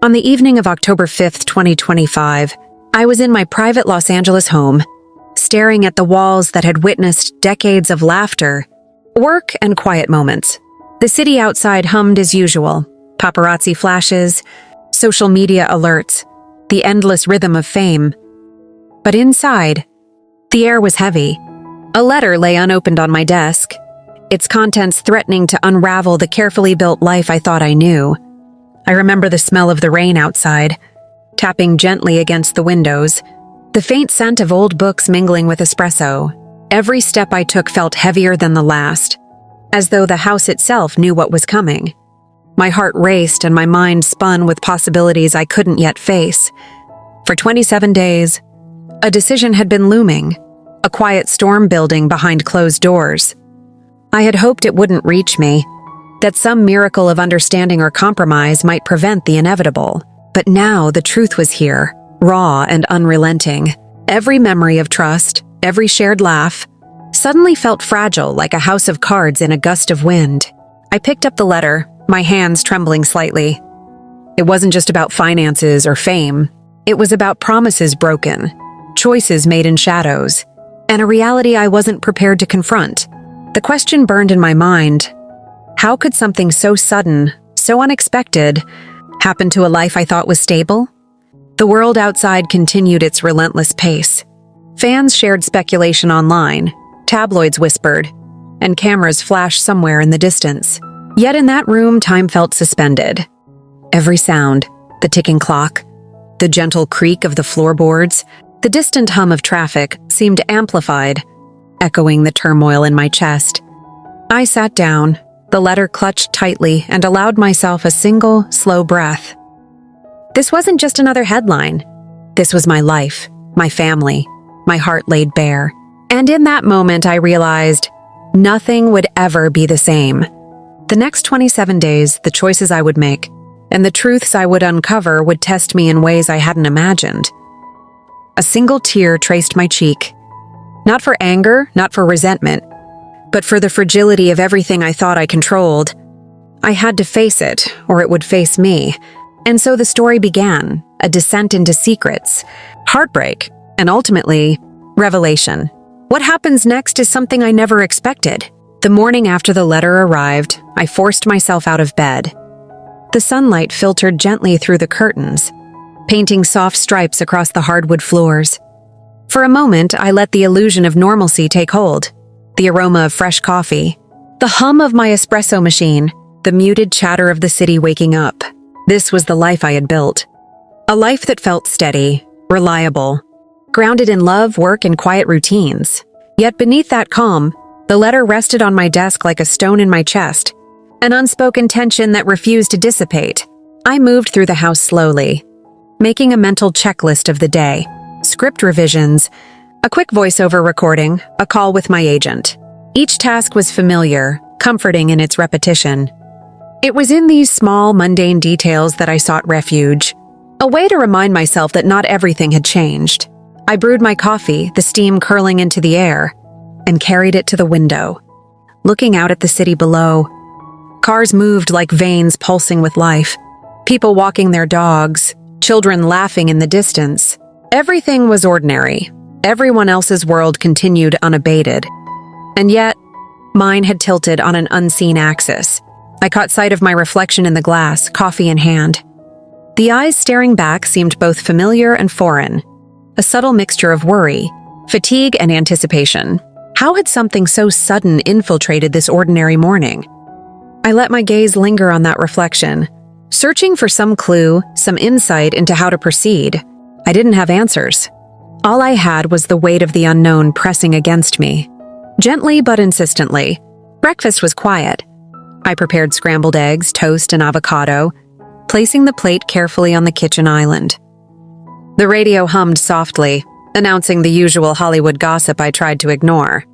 On the evening of October 5th, 2025, I was in my private Los Angeles home, staring at the walls that had witnessed decades of laughter, work, and quiet moments. The city outside hummed as usual, paparazzi flashes, social media alerts, the endless rhythm of fame. But inside, the air was heavy. A letter lay unopened on my desk, its contents threatening to unravel the carefully built life I thought I knew. I remember the smell of the rain outside, tapping gently against the windows, the faint scent of old books mingling with espresso. Every step I took felt heavier than the last, as though the house itself knew what was coming. My heart raced and my mind spun with possibilities I couldn't yet face. For 27 days, a decision had been looming, a quiet storm building behind closed doors. I had hoped it wouldn't reach me, that some miracle of understanding or compromise might prevent the inevitable. But now the truth was here, raw and unrelenting. Every memory of trust, every shared laugh, suddenly felt fragile like a house of cards in a gust of wind. I picked up the letter, my hands trembling slightly. It wasn't just about finances or fame. It was about promises broken, choices made in shadows, and a reality I wasn't prepared to confront. The question burned in my mind: how could something so sudden, so unexpected, happen to a life I thought was stable? The world outside continued its relentless pace. Fans shared speculation online, tabloids whispered, and cameras flashed somewhere in the distance. Yet in that room, time felt suspended. Every sound, the ticking clock, the gentle creak of the floorboards, the distant hum of traffic seemed amplified, echoing the turmoil in my chest. I sat down, the letter clutched tightly, and allowed myself a single, slow breath. This wasn't just another headline. This was my life, my family, my heart laid bare. And in that moment, I realized nothing would ever be the same. The next 27 days, the choices I would make, and the truths I would uncover would test me in ways I hadn't imagined. A single tear traced my cheek. Not for anger, not for resentment, but for the fragility of everything I thought I controlled. I had to face it, or it would face me. And so the story began, a descent into secrets, heartbreak, and ultimately, revelation. What happens next is something I never expected. The morning after the letter arrived, I forced myself out of bed. The sunlight filtered gently through the curtains, painting soft stripes across the hardwood floors. For a moment, I let the illusion of normalcy take hold. The aroma of fresh coffee, the hum of my espresso machine, the muted chatter of the city waking up. This was the life I had built. A life that felt steady, reliable, grounded in love, work, and quiet routines. Yet beneath that calm, the letter rested on my desk like a stone in my chest, an unspoken tension that refused to dissipate. I moved through the house slowly, making a mental checklist of the day, script revisions, a quick voiceover recording, a call with my agent. Each task was familiar, comforting in its repetition. It was in these small, mundane details that I sought refuge, a way to remind myself that not everything had changed. I brewed my coffee, the steam curling into the air, and carried it to the window. Looking out at the city below, cars moved like veins pulsing with life, people walking their dogs, children laughing in the distance. Everything was ordinary. Everyone else's world continued unabated. And yet, mine had tilted on an unseen axis. I caught sight of my reflection in the glass, coffee in hand. The eyes staring back seemed both familiar and foreign, a subtle mixture of worry, fatigue, and anticipation. How had something so sudden infiltrated this ordinary morning? I let my gaze linger on that reflection, searching for some clue, some insight into how to proceed. I didn't have answers. All I had was the weight of the unknown pressing against me. Gently but insistently. Breakfast was quiet. I prepared scrambled eggs, toast, and avocado, placing the plate carefully on the kitchen island. The radio hummed softly, announcing the usual Hollywood gossip I tried to ignore.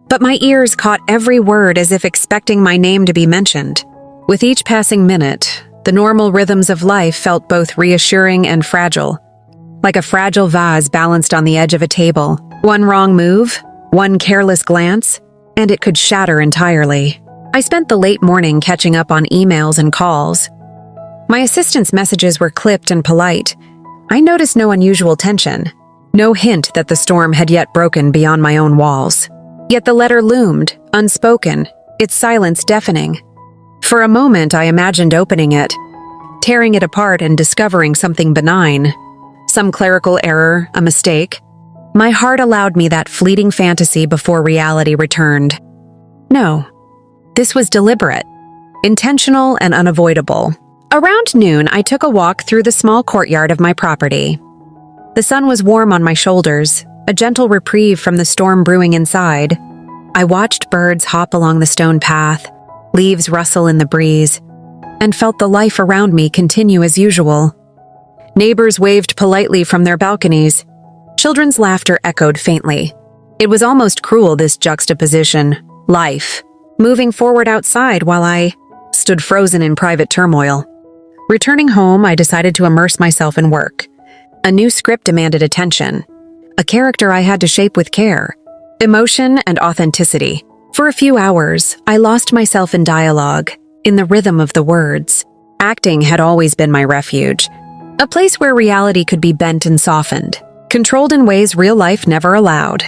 But my ears caught every word as if expecting my name to be mentioned. With each passing minute, the normal rhythms of life felt both reassuring and fragile. Like a fragile vase balanced on the edge of a table. One wrong move, one careless glance, and it could shatter entirely. I spent the late morning catching up on emails and calls. My assistant's messages were clipped and polite. I noticed no unusual tension, no hint that the storm had yet broken beyond my own walls. Yet the letter loomed, unspoken, its silence deafening. For a moment, I imagined opening it, tearing it apart and discovering something benign. Some clerical error, a mistake. My heart allowed me that fleeting fantasy before reality returned. No, this was deliberate, intentional and unavoidable. Around noon, I took a walk through the small courtyard of my property. The sun was warm on my shoulders, a gentle reprieve from the storm brewing inside. I watched birds hop along the stone path, leaves rustle in the breeze, and felt the life around me continue as usual. Neighbors waved politely from their balconies. Children's laughter echoed faintly. It was almost cruel, this juxtaposition. Life, moving forward outside while I stood frozen in private turmoil. Returning home, I decided to immerse myself in work. A new script demanded attention. A character I had to shape with care, emotion and authenticity. For a few hours, I lost myself in dialogue, in the rhythm of the words. Acting had always been my refuge, a place where reality could be bent and softened, controlled in ways real life never allowed.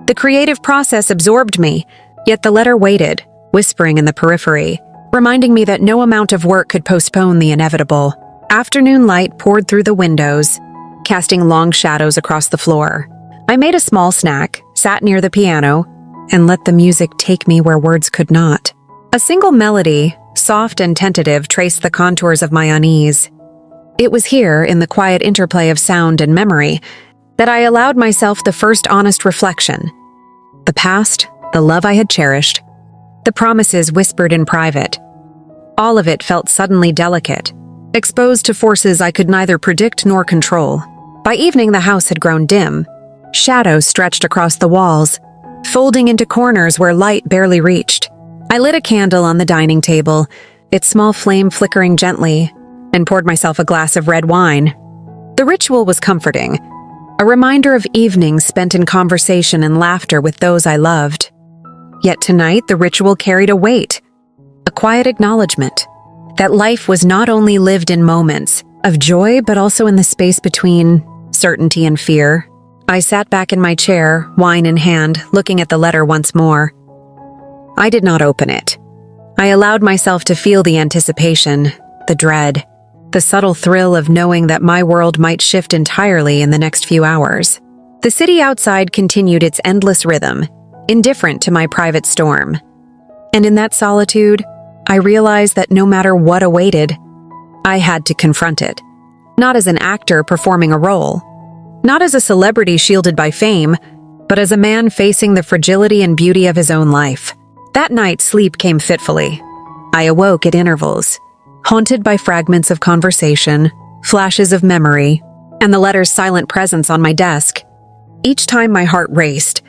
The creative process absorbed me, yet the letter waited, whispering in the periphery, reminding me that no amount of work could postpone the inevitable. Afternoon light poured through the windows, casting long shadows across the floor. I made a small snack, sat near the piano, and let the music take me where words could not. A single melody, soft and tentative, traced the contours of my unease. It was here, in the quiet interplay of sound and memory, that I allowed myself the first honest reflection. The past, the love I had cherished, the promises whispered in private. All of it felt suddenly delicate, exposed to forces I could neither predict nor control. By evening, the house had grown dim. Shadows stretched across the walls, folding into corners where light barely reached. I lit a candle on the dining table, its small flame flickering gently, and poured myself a glass of red wine. The ritual was comforting, a reminder of evenings spent in conversation and laughter with those I loved. Yet tonight, the ritual carried a weight, a quiet acknowledgement that life was not only lived in moments of joy, but also in the space between certainty and fear. I sat back in my chair, wine in hand, looking at the letter once more. I did not open it. I allowed myself to feel the anticipation, the dread, the subtle thrill of knowing that my world might shift entirely in the next few hours. The city outside continued its endless rhythm, indifferent to my private storm. And in that solitude, I realized that no matter what awaited, I had to confront it. Not as an actor performing a role, not as a celebrity shielded by fame, but as a man facing the fragility and beauty of his own life. That night, sleep came fitfully. I awoke at intervals, haunted by fragments of conversation, flashes of memory, and the letter's silent presence on my desk. Each time my heart raced.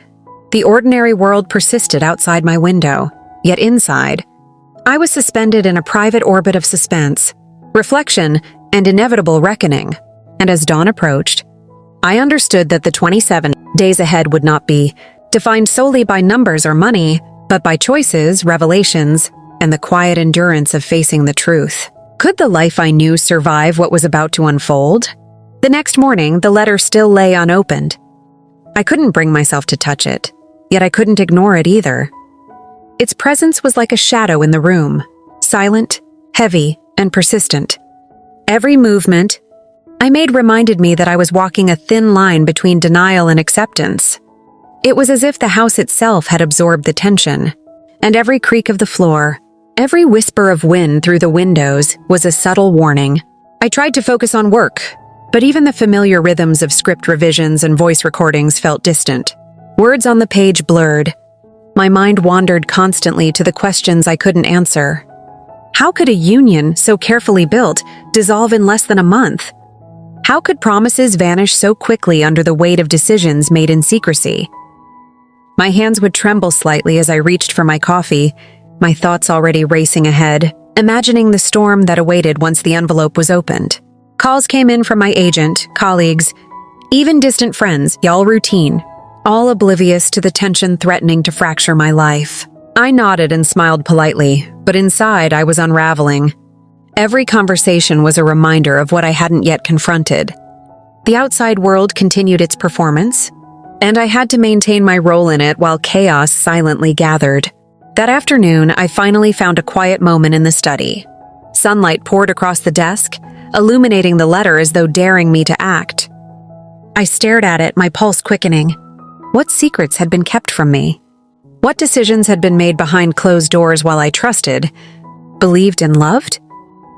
The ordinary world persisted outside my window, yet inside, I was suspended in a private orbit of suspense, reflection, and inevitable reckoning. And as dawn approached, I understood that the 27 days ahead would not be defined solely by numbers or money, but by choices, revelations, and the quiet endurance of facing the truth. Could the life I knew survive what was about to unfold? The next morning, the letter still lay unopened. I couldn't bring myself to touch it, yet I couldn't ignore it either. Its presence was like a shadow in the room, silent, heavy, and persistent. Every movement I made reminded me that I was walking a thin line between denial and acceptance. It was as if the house itself had absorbed the tension, and every creak of the floor, every whisper of wind through the windows was a subtle warning. I tried to focus on work, but even the familiar rhythms of script revisions and voice recordings felt distant. Words on the page blurred. My mind wandered constantly to the questions I couldn't answer. How could a union so carefully built dissolve in less than a month? How could promises vanish so quickly under the weight of decisions made in secrecy? My hands would tremble slightly as I reached for my coffee, my thoughts already racing ahead, imagining the storm that awaited once the envelope was opened. Calls came in from my agent, colleagues, even distant friends, all routine, all oblivious to the tension threatening to fracture my life. I nodded and smiled politely, but inside I was unraveling. Every conversation was a reminder of what I hadn't yet confronted. The outside world continued its performance, and I had to maintain my role in it while chaos silently gathered. That afternoon, I finally found a quiet moment in the study. Sunlight poured across the desk, illuminating the letter as though daring me to act. I stared at it, my pulse quickening. What secrets had been kept from me? What decisions had been made behind closed doors while I trusted, believed and loved?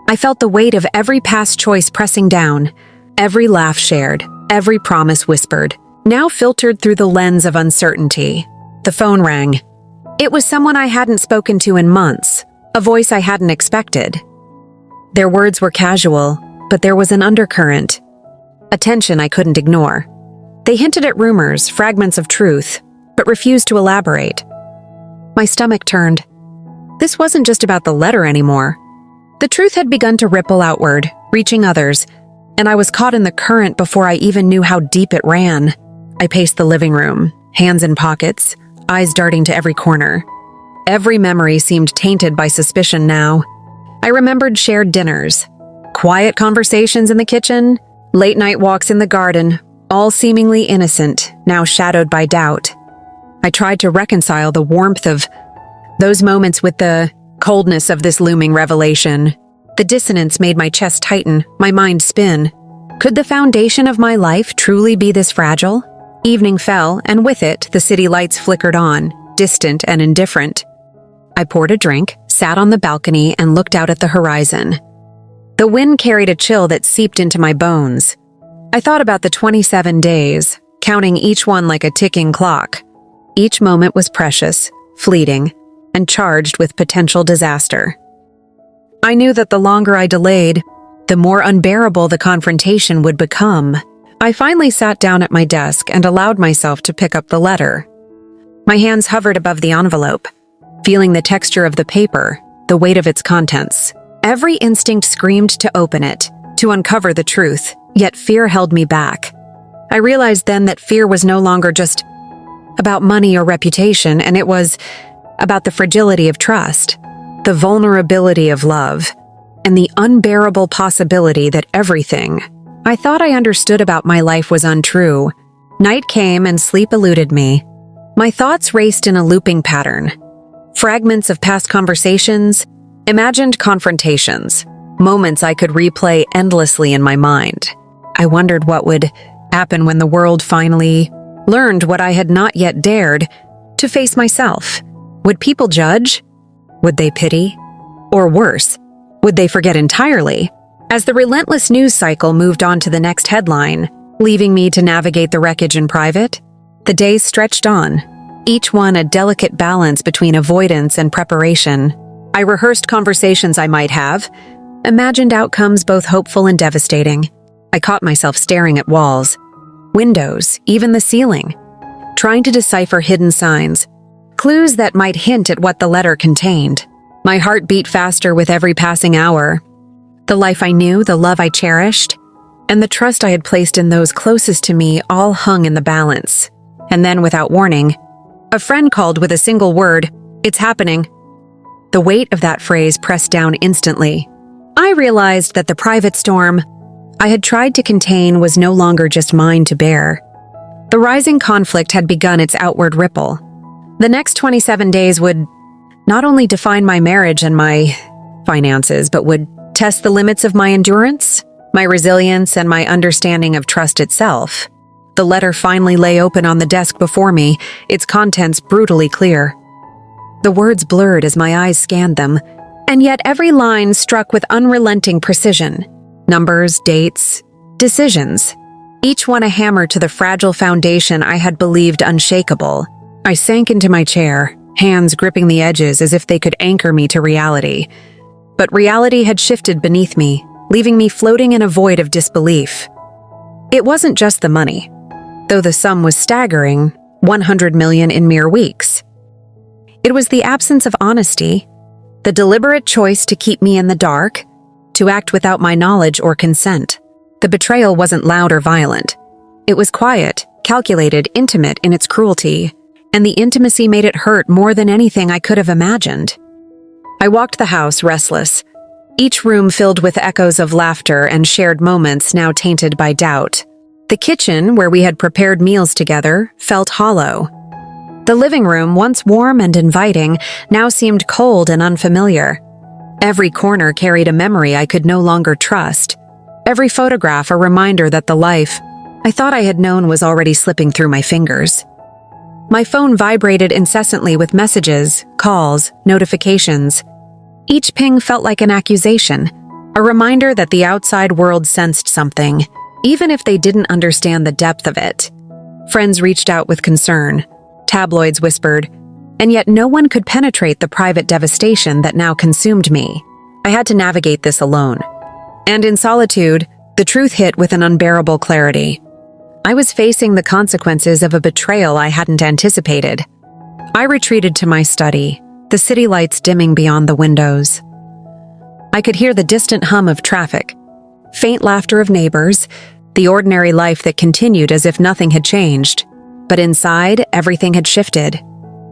I felt the weight of every past choice pressing down, every laugh shared, every promise whispered, now filtered through the lens of uncertainty. The phone rang. It was someone I hadn't spoken to in months, a voice I hadn't expected. Their words were casual, but there was an undercurrent, a tension I couldn't ignore. They hinted at rumors, fragments of truth, but refused to elaborate. My stomach turned. This wasn't just about the letter anymore. The truth had begun to ripple outward, reaching others, and I was caught in the current before I even knew how deep it ran. I paced the living room, hands in pockets, eyes darting to every corner. Every memory seemed tainted by suspicion now. I remembered shared dinners, quiet conversations in the kitchen, late-night walks in the garden, all seemingly innocent, now shadowed by doubt. I tried to reconcile the warmth of those moments with the coldness of this looming revelation. The dissonance made my chest tighten, my mind spin. Could the foundation of my life truly be this fragile? Evening fell, and with it, the city lights flickered on, distant and indifferent. I poured a drink, sat on the balcony, and looked out at the horizon. The wind carried a chill that seeped into my bones. I thought about the 27 days, counting each one like a ticking clock. Each moment was precious, fleeting, and charged with potential disaster. I knew that the longer I delayed, the more unbearable the confrontation would become. I finally sat down at my desk and allowed myself to pick up the letter. My hands hovered above the envelope, feeling the texture of the paper, the weight of its contents. Every instinct screamed to open it, to uncover the truth, yet fear held me back. I realized then that fear was no longer just about money or reputation, and it was about the fragility of trust, the vulnerability of love, and the unbearable possibility that everything I thought I understood about my life was untrue. Night came and sleep eluded me. My thoughts raced in a looping pattern. Fragments of past conversations, imagined confrontations, moments I could replay endlessly in my mind. I wondered what would happen when the world finally learned what I had not yet dared to face myself. Would people judge? Would they pity? Or worse, would they forget entirely? As the relentless news cycle moved on to the next headline, leaving me to navigate the wreckage in private, the days stretched on, each one a delicate balance between avoidance and preparation. I rehearsed conversations I might have, imagined outcomes both hopeful and devastating. I caught myself staring at walls, windows, even the ceiling, trying to decipher hidden signs, clues that might hint at what the letter contained. My heart beat faster with every passing hour. The life I knew, the love I cherished, and the trust I had placed in those closest to me all hung in the balance. And then, without warning, a friend called with a single word, "It's happening." The weight of that phrase pressed down instantly. I realized that the private storm I had tried to contain was no longer just mine to bear. The rising conflict had begun its outward ripple. The next 27 days would not only define my marriage and my finances, but would test the limits of my endurance, my resilience, and my understanding of trust itself. The letter finally lay open on the desk before me, its contents brutally clear. The words blurred as my eyes scanned them, and yet every line struck with unrelenting precision. Numbers, dates, decisions, each one a hammer to the fragile foundation I had believed unshakable. I sank into my chair, hands gripping the edges as if they could anchor me to reality. But reality had shifted beneath me, leaving me floating in a void of disbelief. It wasn't just the money, though the sum was staggering, 100 million in mere weeks. It was the absence of honesty, the deliberate choice to keep me in the dark, to act without my knowledge or consent. The betrayal wasn't loud or violent. It was quiet, calculated, intimate in its cruelty, and the intimacy made it hurt more than anything I could have imagined. I walked the house, restless, each room filled with echoes of laughter and shared moments now tainted by doubt. The kitchen, where we had prepared meals together, felt hollow. The living room, once warm and inviting, now seemed cold and unfamiliar. Every corner carried a memory I could no longer trust. Every photograph a reminder that the life I thought I had known was already slipping through my fingers. My phone vibrated incessantly with messages, calls, notifications. Each ping felt like an accusation, a reminder that the outside world sensed something, even if they didn't understand the depth of it. Friends reached out with concern. Tabloids whispered, and yet no one could penetrate the private devastation that now consumed me. I had to navigate this alone. And in solitude, the truth hit with an unbearable clarity. I was facing the consequences of a betrayal I hadn't anticipated. I retreated to my study, the city lights dimming beyond the windows. I could hear the distant hum of traffic, faint laughter of neighbors, the ordinary life that continued as if nothing had changed. But inside, everything had shifted.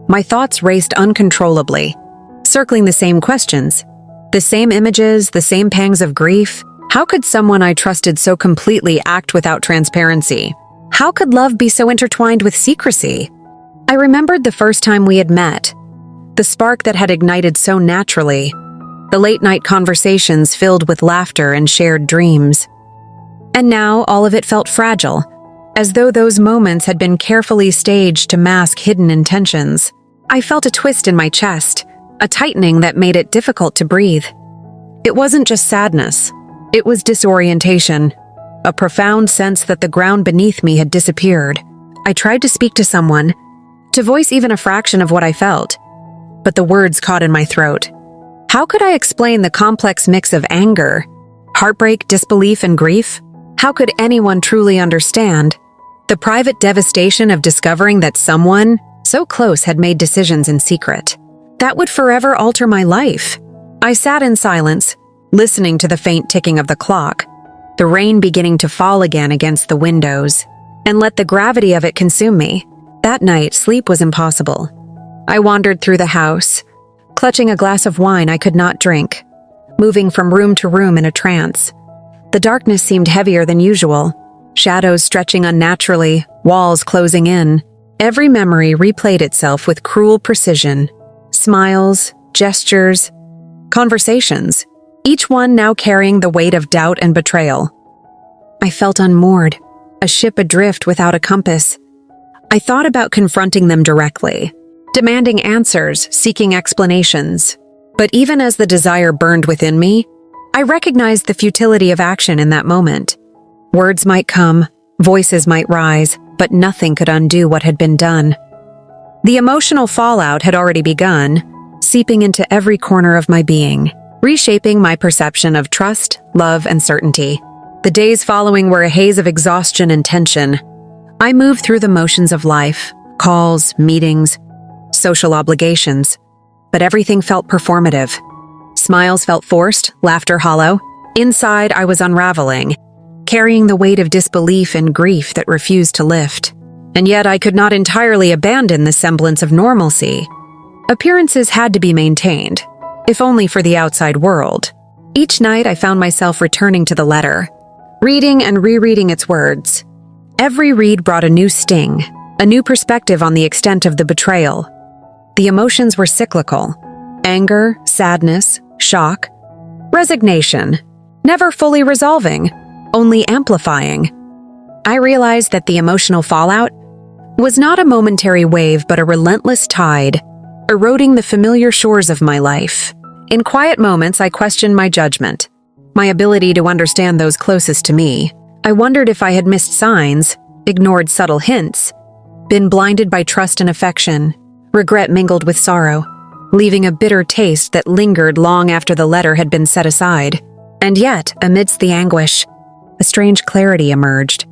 My thoughts raced uncontrollably, circling the same questions, the same images, the same pangs of grief. How could someone I trusted so completely act without transparency? How could love be so intertwined with secrecy? I remembered the first time we had met, the spark that had ignited so naturally, the late-night conversations filled with laughter and shared dreams. And now all of it felt fragile, as though those moments had been carefully staged to mask hidden intentions. I felt a twist in my chest, a tightening that made it difficult to breathe. It wasn't just sadness, it was disorientation, a profound sense that the ground beneath me had disappeared. I tried to speak to someone, to voice even a fraction of what I felt, but the words caught in my throat. How could I explain the complex mix of anger, heartbreak, disbelief, and grief? How could anyone truly understand the private devastation of discovering that someone so close had made decisions in secret? That would forever alter my life. I sat in silence, listening to the faint ticking of the clock, the rain beginning to fall again against the windows, and let the gravity of it consume me. That night, sleep was impossible. I wandered through the house, clutching a glass of wine I could not drink, moving from room to room in a trance. The darkness seemed heavier than usual, shadows stretching unnaturally, walls closing in. Every memory replayed itself with cruel precision. Smiles, gestures, conversations, each one now carrying the weight of doubt and betrayal. I felt unmoored, a ship adrift without a compass. I thought about confronting them directly, demanding answers, seeking explanations. But even as the desire burned within me, I recognized the futility of action in that moment. Words might come, voices might rise, but nothing could undo what had been done. The emotional fallout had already begun, seeping into every corner of my being, reshaping my perception of trust, love, and certainty. The days following were a haze of exhaustion and tension. I moved through the motions of life, calls, meetings, social obligations, but everything felt performative. Smiles felt forced, laughter hollow. Inside, I was unraveling, carrying the weight of disbelief and grief that refused to lift. And yet I could not entirely abandon the semblance of normalcy. Appearances had to be maintained, if only for the outside world. Each night I found myself returning to the letter, reading and rereading its words. Every read brought a new sting, a new perspective on the extent of the betrayal. The emotions were cyclical: anger, sadness, shock, resignation, never fully resolving, only amplifying. I realized that the emotional fallout was not a momentary wave but a relentless tide, eroding the familiar shores of my life. In quiet moments, I questioned my judgment, my ability to understand those closest to me. I wondered if I had missed signs, ignored subtle hints, been blinded by trust and affection. Regret mingled with sorrow, leaving a bitter taste that lingered long after the letter had been set aside. And yet, amidst the anguish, a strange clarity emerged.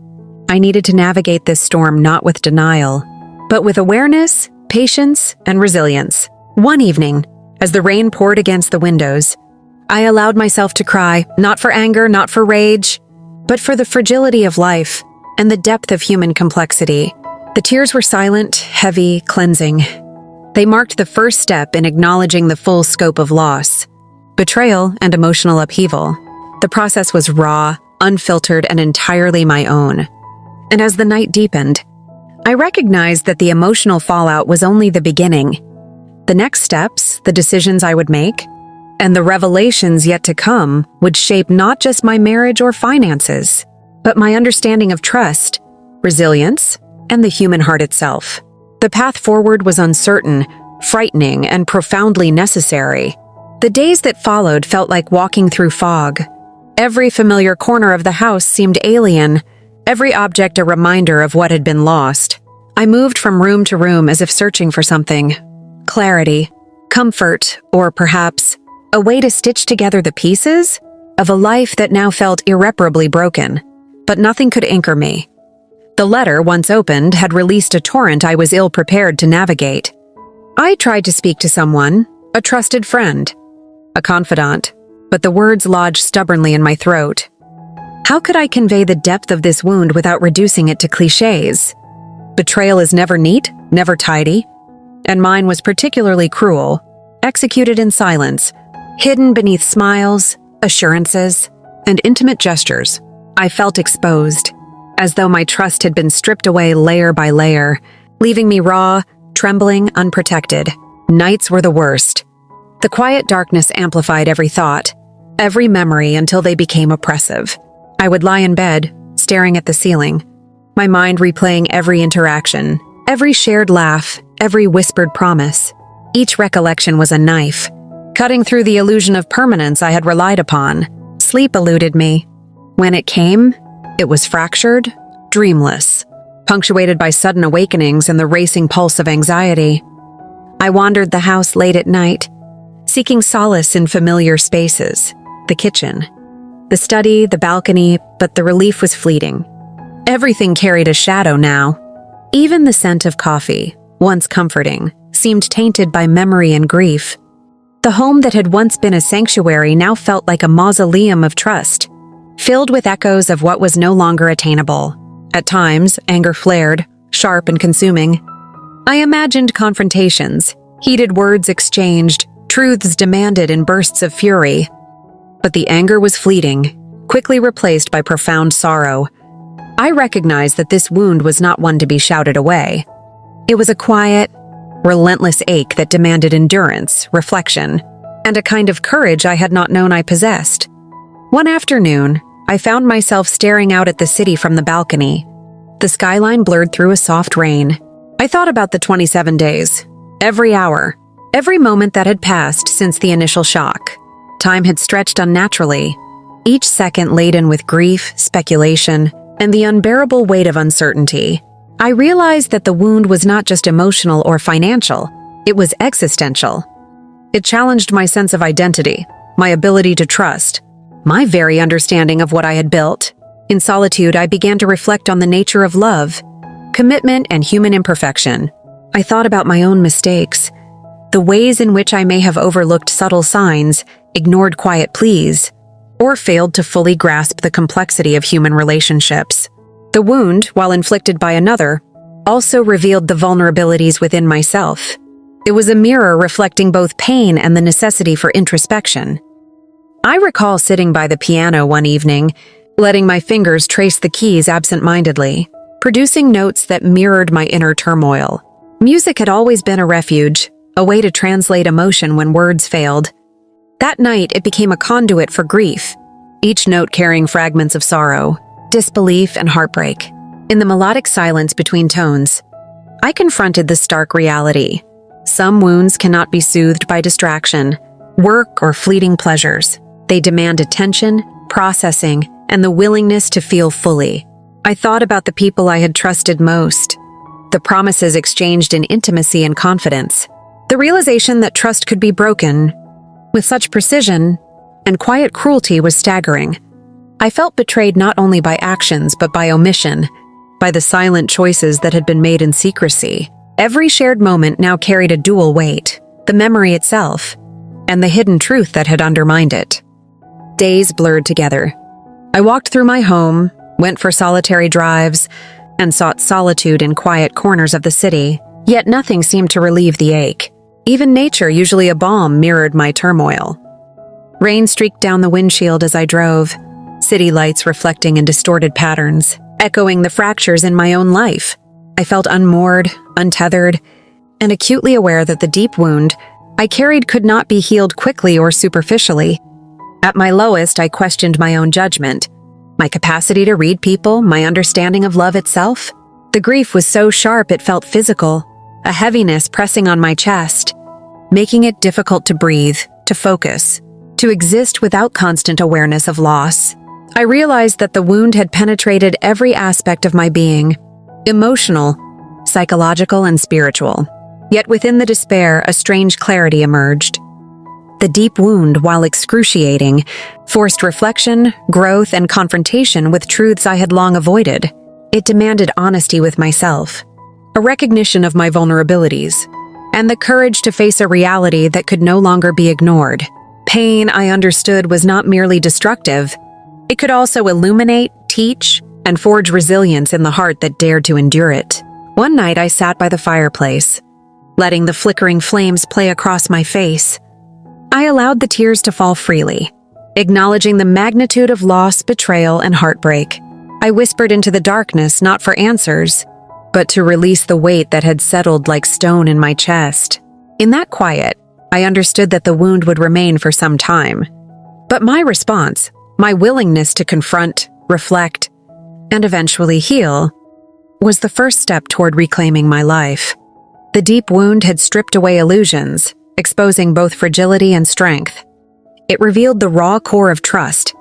I needed to navigate this storm not with denial, but with awareness, patience, and resilience. One evening, as the rain poured against the windows, I allowed myself to cry, not for anger, not for rage, but for the fragility of life and the depth of human complexity. The tears were silent, heavy, cleansing. They marked the first step in acknowledging the full scope of loss. betrayal, and emotional upheaval. The process was raw, unfiltered, and entirely my own. And as the night deepened, I recognized that the emotional fallout was only the beginning. The next steps, the decisions I would make, and the revelations yet to come would shape not just my marriage or finances, but my understanding of trust, resilience, and the human heart itself. The path forward was uncertain, frightening, and profoundly necessary. The days that followed felt like walking through fog. Every familiar corner of the house seemed alien, every object a reminder of what had been lost. I moved from room to room as if searching for something. Clarity, comfort, or perhaps a way to stitch together the pieces of a life that now felt irreparably broken. But nothing could anchor me. The letter, once opened, had released a torrent I was ill-prepared to navigate. I tried to speak to someone, a trusted friend, a confidant, but the words lodged stubbornly in my throat. How could I convey the depth of this wound without reducing it to cliches? Betrayal is never neat, never tidy, and mine was particularly cruel, executed in silence, hidden beneath smiles, assurances, and intimate gestures. I felt exposed, as though my trust had been stripped away layer by layer, leaving me raw, trembling, unprotected. Nights were the worst. The quiet darkness amplified every thought, every memory until they became oppressive. I would lie in bed, staring at the ceiling, my mind replaying every interaction, every shared laugh, every whispered promise. Each recollection was a knife, cutting through the illusion of permanence I had relied upon. Sleep eluded me. When it came, it was fractured, dreamless, punctuated by sudden awakenings and the racing pulse of anxiety. I wandered the house late at night, seeking solace in familiar spaces, the kitchen, the study, the balcony, but the relief was fleeting. Everything carried a shadow now. Even the scent of coffee, once comforting, seemed tainted by memory and grief. The home that had once been a sanctuary now felt like a mausoleum of trust, filled with echoes of what was no longer attainable. At times, anger flared, sharp and consuming. I imagined confrontations, heated words exchanged, truths demanded in bursts of fury. But the anger was fleeting, quickly replaced by profound sorrow. I recognized that this wound was not one to be shouted away. It was a quiet, relentless ache that demanded endurance, reflection, and a kind of courage I had not known I possessed. One afternoon, I found myself staring out at the city from the balcony. The skyline blurred through a soft rain. I thought about the 27 days, every hour, every moment that had passed since the initial shock. Time had stretched unnaturally, each second laden with grief, speculation, and the unbearable weight of uncertainty. I realized that the wound was not just emotional or financial, it was existential. It challenged my sense of identity, my ability to trust, my very understanding of what I had built. In solitude, I began to reflect on the nature of love, commitment, and human imperfection. I thought about my own mistakes, the ways in which I may have overlooked subtle signs, ignored quiet pleas, or failed to fully grasp the complexity of human relationships. The wound, while inflicted by another, also revealed the vulnerabilities within myself. It was a mirror reflecting both pain and the necessity for introspection. I recall sitting by the piano one evening, letting my fingers trace the keys absent-mindedly, producing notes that mirrored my inner turmoil. Music had always been a refuge, a way to translate emotion when words failed. That night, it became a conduit for grief, each note carrying fragments of sorrow, disbelief, and heartbreak. In the melodic silence between tones, I confronted the stark reality. Some wounds cannot be soothed by distraction, work, or fleeting pleasures. They demand attention, processing, and the willingness to feel fully. I thought about the people I had trusted most, the promises exchanged in intimacy and confidence, the realization that trust could be broken with such precision and quiet cruelty was staggering. I felt betrayed not only by actions but by omission, by the silent choices that had been made in secrecy. Every shared moment now carried a dual weight, the memory itself, and the hidden truth that had undermined it. Days blurred together. I walked through my home, went for solitary drives, and sought solitude in quiet corners of the city, yet nothing seemed to relieve the ache. Even nature, usually a balm, mirrored my turmoil. Rain streaked down the windshield as I drove, city lights reflecting in distorted patterns, echoing the fractures in my own life. I felt unmoored, untethered, and acutely aware that the deep wound I carried could not be healed quickly or superficially. At my lowest, I questioned my own judgment, my capacity to read people, my understanding of love itself. The grief was so sharp it felt physical, a heaviness pressing on my chest, making it difficult to breathe, to focus, to exist without constant awareness of loss. I realized that the wound had penetrated every aspect of my being, emotional, psychological, and spiritual. Yet within the despair, a strange clarity emerged. The deep wound, while excruciating, forced reflection, growth, and confrontation with truths I had long avoided. It demanded honesty with myself, a recognition of my vulnerabilities, and the courage to face a reality that could no longer be ignored. Pain, I understood, was not merely destructive. It could also illuminate, teach, and forge resilience in the heart that dared to endure it. One night I sat by the fireplace, letting the flickering flames play across my face. I allowed the tears to fall freely, acknowledging the magnitude of loss, betrayal, and heartbreak. I whispered into the darkness, not for answers, but to release the weight that had settled like stone in my chest. In that quiet, I understood that the wound would remain for some time. But my response, my willingness to confront, reflect, and eventually heal, was the first step toward reclaiming my life. The deep wound had stripped away illusions, exposing both fragility and strength. It revealed the raw core of trust,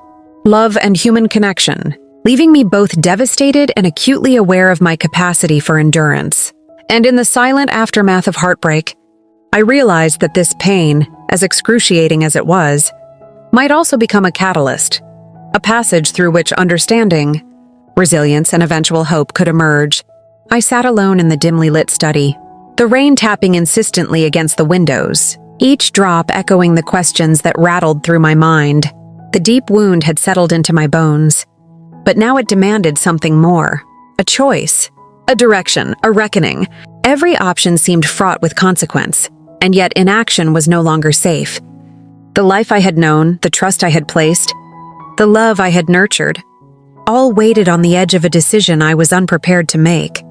love, and human connection, leaving me both devastated and acutely aware of my capacity for endurance. And in the silent aftermath of heartbreak, I realized that this pain, as excruciating as it was, might also become a catalyst, a passage through which understanding, resilience, and eventual hope could emerge. I sat alone in the dimly lit study, the rain tapping insistently against the windows, each drop echoing the questions that rattled through my mind. The deep wound had settled into my bones, but now it demanded something more. A choice, a direction, a reckoning. Every option seemed fraught with consequence, and yet inaction was no longer safe. The life I had known, the trust I had placed, the love I had nurtured, all waited on the edge of a decision I was unprepared to make.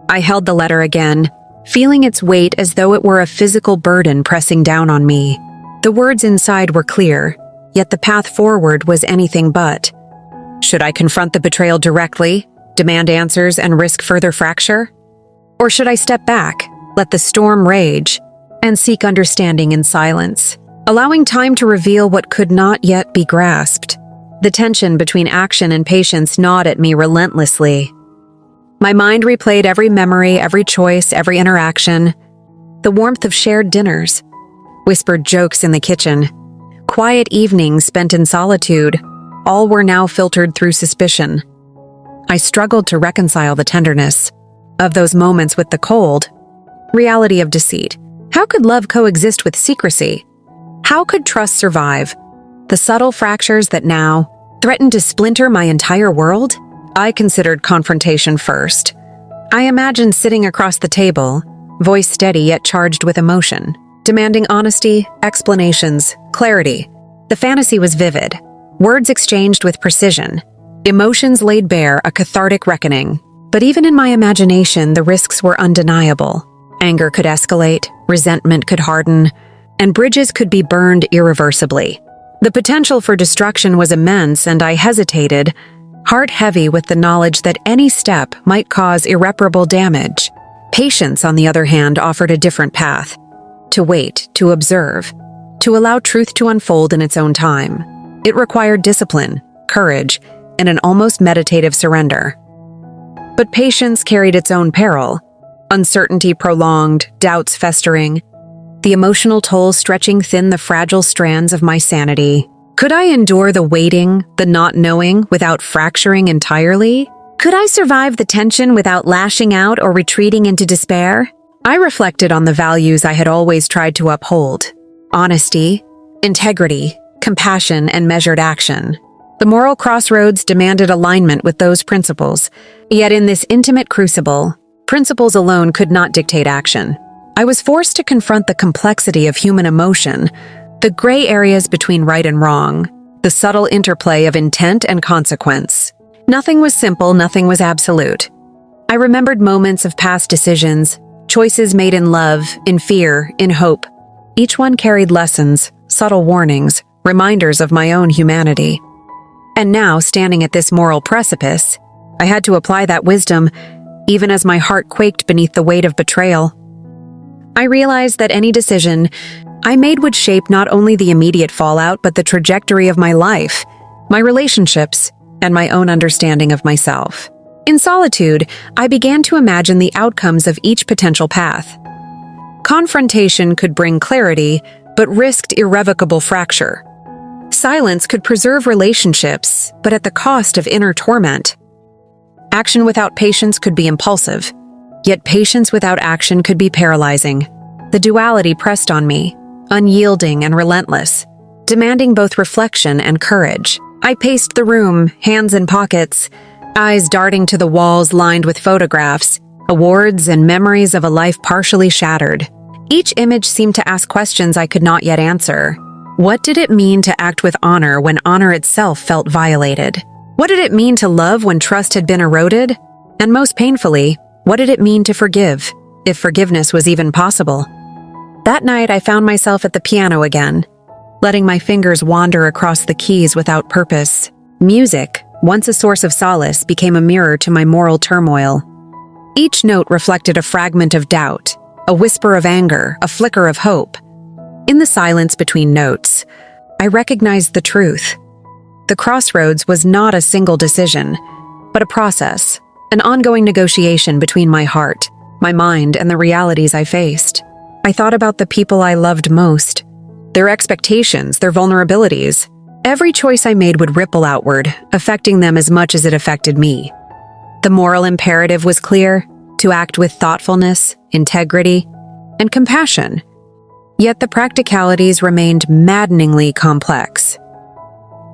I held the letter again, feeling its weight as though it were a physical burden pressing down on me. The words inside were clear, yet the path forward was anything but. Should I confront the betrayal directly, demand answers, and risk further fracture? Or should I step back, let the storm rage, and seek understanding in silence, allowing time to reveal what could not yet be grasped? The tension between action and patience gnawed at me relentlessly. My mind replayed every memory, every choice, every interaction. The warmth of shared dinners, whispered jokes in the kitchen, quiet evenings spent in solitude, all were now filtered through suspicion. I struggled to reconcile the tenderness of those moments with the cold reality of deceit. How could love coexist with secrecy? How could trust survive the subtle fractures that now threatened to splinter my entire world? I considered confrontation first. I imagined sitting across the table, voice steady yet charged with emotion, demanding honesty, explanations, clarity. The fantasy was vivid, words exchanged with precision, emotions laid bare, a cathartic reckoning. But even in my imagination, the risks were undeniable. Anger could escalate, resentment could harden, and bridges could be burned irreversibly. The potential for destruction was immense, and I hesitated, heart heavy with the knowledge that any step might cause irreparable damage. Patience, on the other hand, offered a different path. To wait, to observe, to allow truth to unfold in its own time. It required discipline, courage, and an almost meditative surrender. But patience carried its own peril. Uncertainty prolonged, doubts festering, the emotional toll stretching thin the fragile strands of my sanity. Could I endure the waiting, the not knowing, without fracturing entirely? Could I survive the tension without lashing out or retreating into despair? I reflected on the values I had always tried to uphold: honesty, integrity, compassion, and measured action. The moral crossroads demanded alignment with those principles, yet in this intimate crucible, principles alone could not dictate action. I was forced to confront the complexity of human emotion, The gray areas between right and wrong, the subtle interplay of intent and consequence. Nothing was simple, nothing was absolute. I remembered moments of past decisions, choices made in love, in fear, in hope. Each one carried lessons, subtle warnings, reminders of my own humanity. And now, standing at this moral precipice, I had to apply that wisdom, even as my heart quaked beneath the weight of betrayal. I realized that any decision I made would shape not only the immediate fallout, but the trajectory of my life, my relationships, and my own understanding of myself. In solitude, I began to imagine the outcomes of each potential path. Confrontation could bring clarity, but risked irrevocable fracture. Silence could preserve relationships, but at the cost of inner torment. Action without patience could be impulsive, yet patience without action could be paralyzing. The duality pressed on me, unyielding and relentless, demanding both reflection and courage. I paced the room, hands in pockets, eyes darting to the walls lined with photographs, awards, and memories of a life partially shattered. Each image seemed to ask questions I could not yet answer. What did it mean to act with honor when honor itself felt violated? What did it mean to love when trust had been eroded? And most painfully, what did it mean to forgive, if forgiveness was even possible? That night, I found myself at the piano again, letting my fingers wander across the keys without purpose. Music, once a source of solace, became a mirror to my moral turmoil. Each note reflected a fragment of doubt, a whisper of anger, a flicker of hope. In the silence between notes, I recognized the truth. The crossroads was not a single decision, but a process, an ongoing negotiation between my heart, my mind, and the realities I faced. I thought about the people I loved most, their expectations, their vulnerabilities. Every choice I made would ripple outward, affecting them as much as it affected me. The moral imperative was clear: to act with thoughtfulness, integrity, and compassion. Yet the practicalities remained maddeningly complex.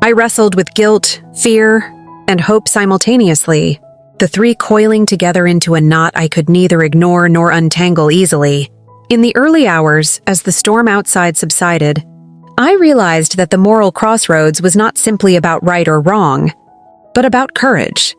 I wrestled with guilt, fear, and hope simultaneously, the three coiling together into a knot I could neither ignore nor untangle easily. In the early hours, as the storm outside subsided, I realized that the moral crossroads was not simply about right or wrong, but about courage.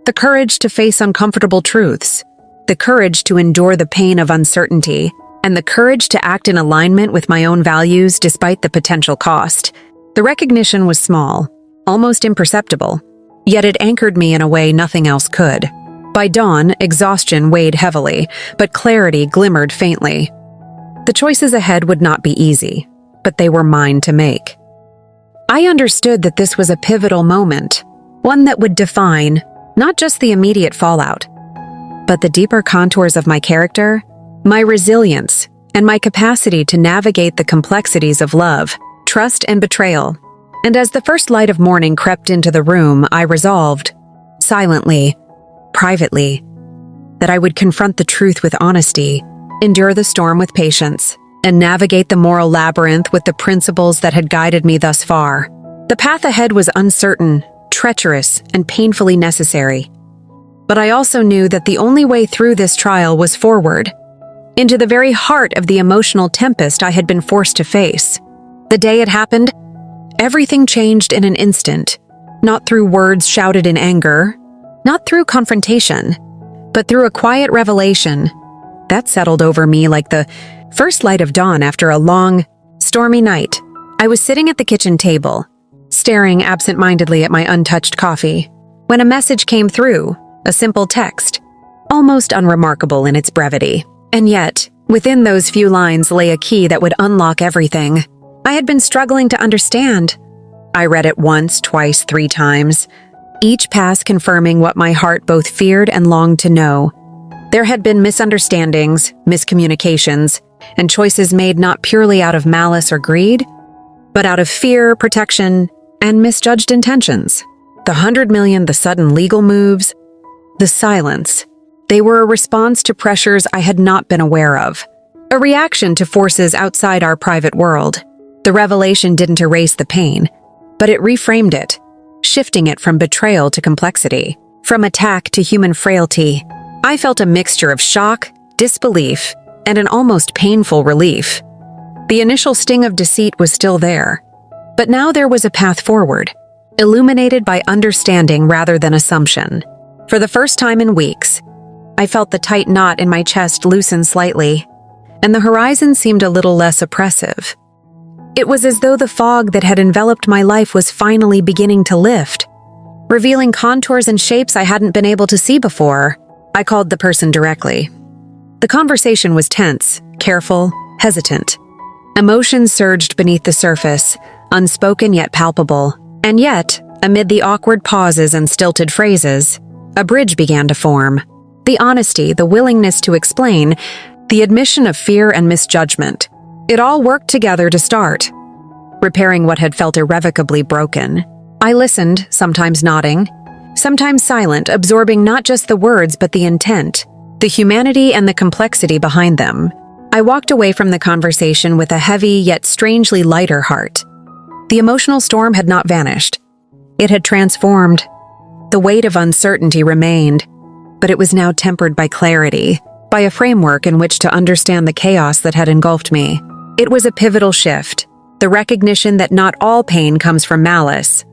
The courage to face uncomfortable truths, the courage to endure the pain of uncertainty, and the courage to act in alignment with my own values despite the potential cost. The recognition was small, almost imperceptible, yet it anchored me in a way nothing else could. By dawn, exhaustion weighed heavily, but clarity glimmered faintly. The choices ahead would not be easy, but they were mine to make. I understood that this was a pivotal moment, one that would define not just the immediate fallout, but the deeper contours of my character, my resilience, and my capacity to navigate the complexities of love, trust, and betrayal. And as the first light of morning crept into the room, I resolved, silently, privately, that I would confront the truth with honesty, endure the storm with patience, and navigate the moral labyrinth with the principles that had guided me thus far. The path ahead was uncertain, treacherous, and painfully necessary. But I also knew that the only way through this trial was forward, into the very heart of the emotional tempest I had been forced to face. The day it happened, everything changed in an instant, not through words shouted in anger, not through confrontation, but through a quiet revelation that settled over me like the first light of dawn after a long, stormy night. I was sitting at the kitchen table, staring absent-mindedly at my untouched coffee, when a message came through, a simple text, almost unremarkable in its brevity. And yet, within those few lines lay a key that would unlock everything I had been struggling to understand. I read it once, twice, 3 times, each pass confirming what my heart both feared and longed to know. There had been misunderstandings, miscommunications, and choices made not purely out of malice or greed, but out of fear, protection, and misjudged intentions. The 100 million, the sudden legal moves, the silence. They were a response to pressures I had not been aware of, a reaction to forces outside our private world. The revelation didn't erase the pain, but it reframed it, shifting it from betrayal to complexity, from attack to human frailty. I felt a mixture of shock, disbelief, and an almost painful relief. The initial sting of deceit was still there, but now there was a path forward, illuminated by understanding rather than assumption. For the first time in weeks, I felt the tight knot in my chest loosen slightly, and the horizon seemed a little less oppressive. It was as though the fog that had enveloped my life was finally beginning to lift, revealing contours and shapes I hadn't been able to see before. I called the person directly. The conversation was tense, careful, hesitant. Emotions surged beneath the surface, unspoken yet palpable. And yet, amid the awkward pauses and stilted phrases, a bridge began to form. The honesty, the willingness to explain, the admission of fear and misjudgment. It all worked together to start, repairing what had felt irrevocably broken. I listened, sometimes nodding, sometimes silent, absorbing not just the words but the intent, the humanity and the complexity behind them. I walked away from the conversation with a heavy yet strangely lighter heart. The emotional storm had not vanished. It had transformed. The weight of uncertainty remained, but it was now tempered by clarity, by a framework in which to understand the chaos that had engulfed me. It was a pivotal shift, the recognition that not all pain comes from malice,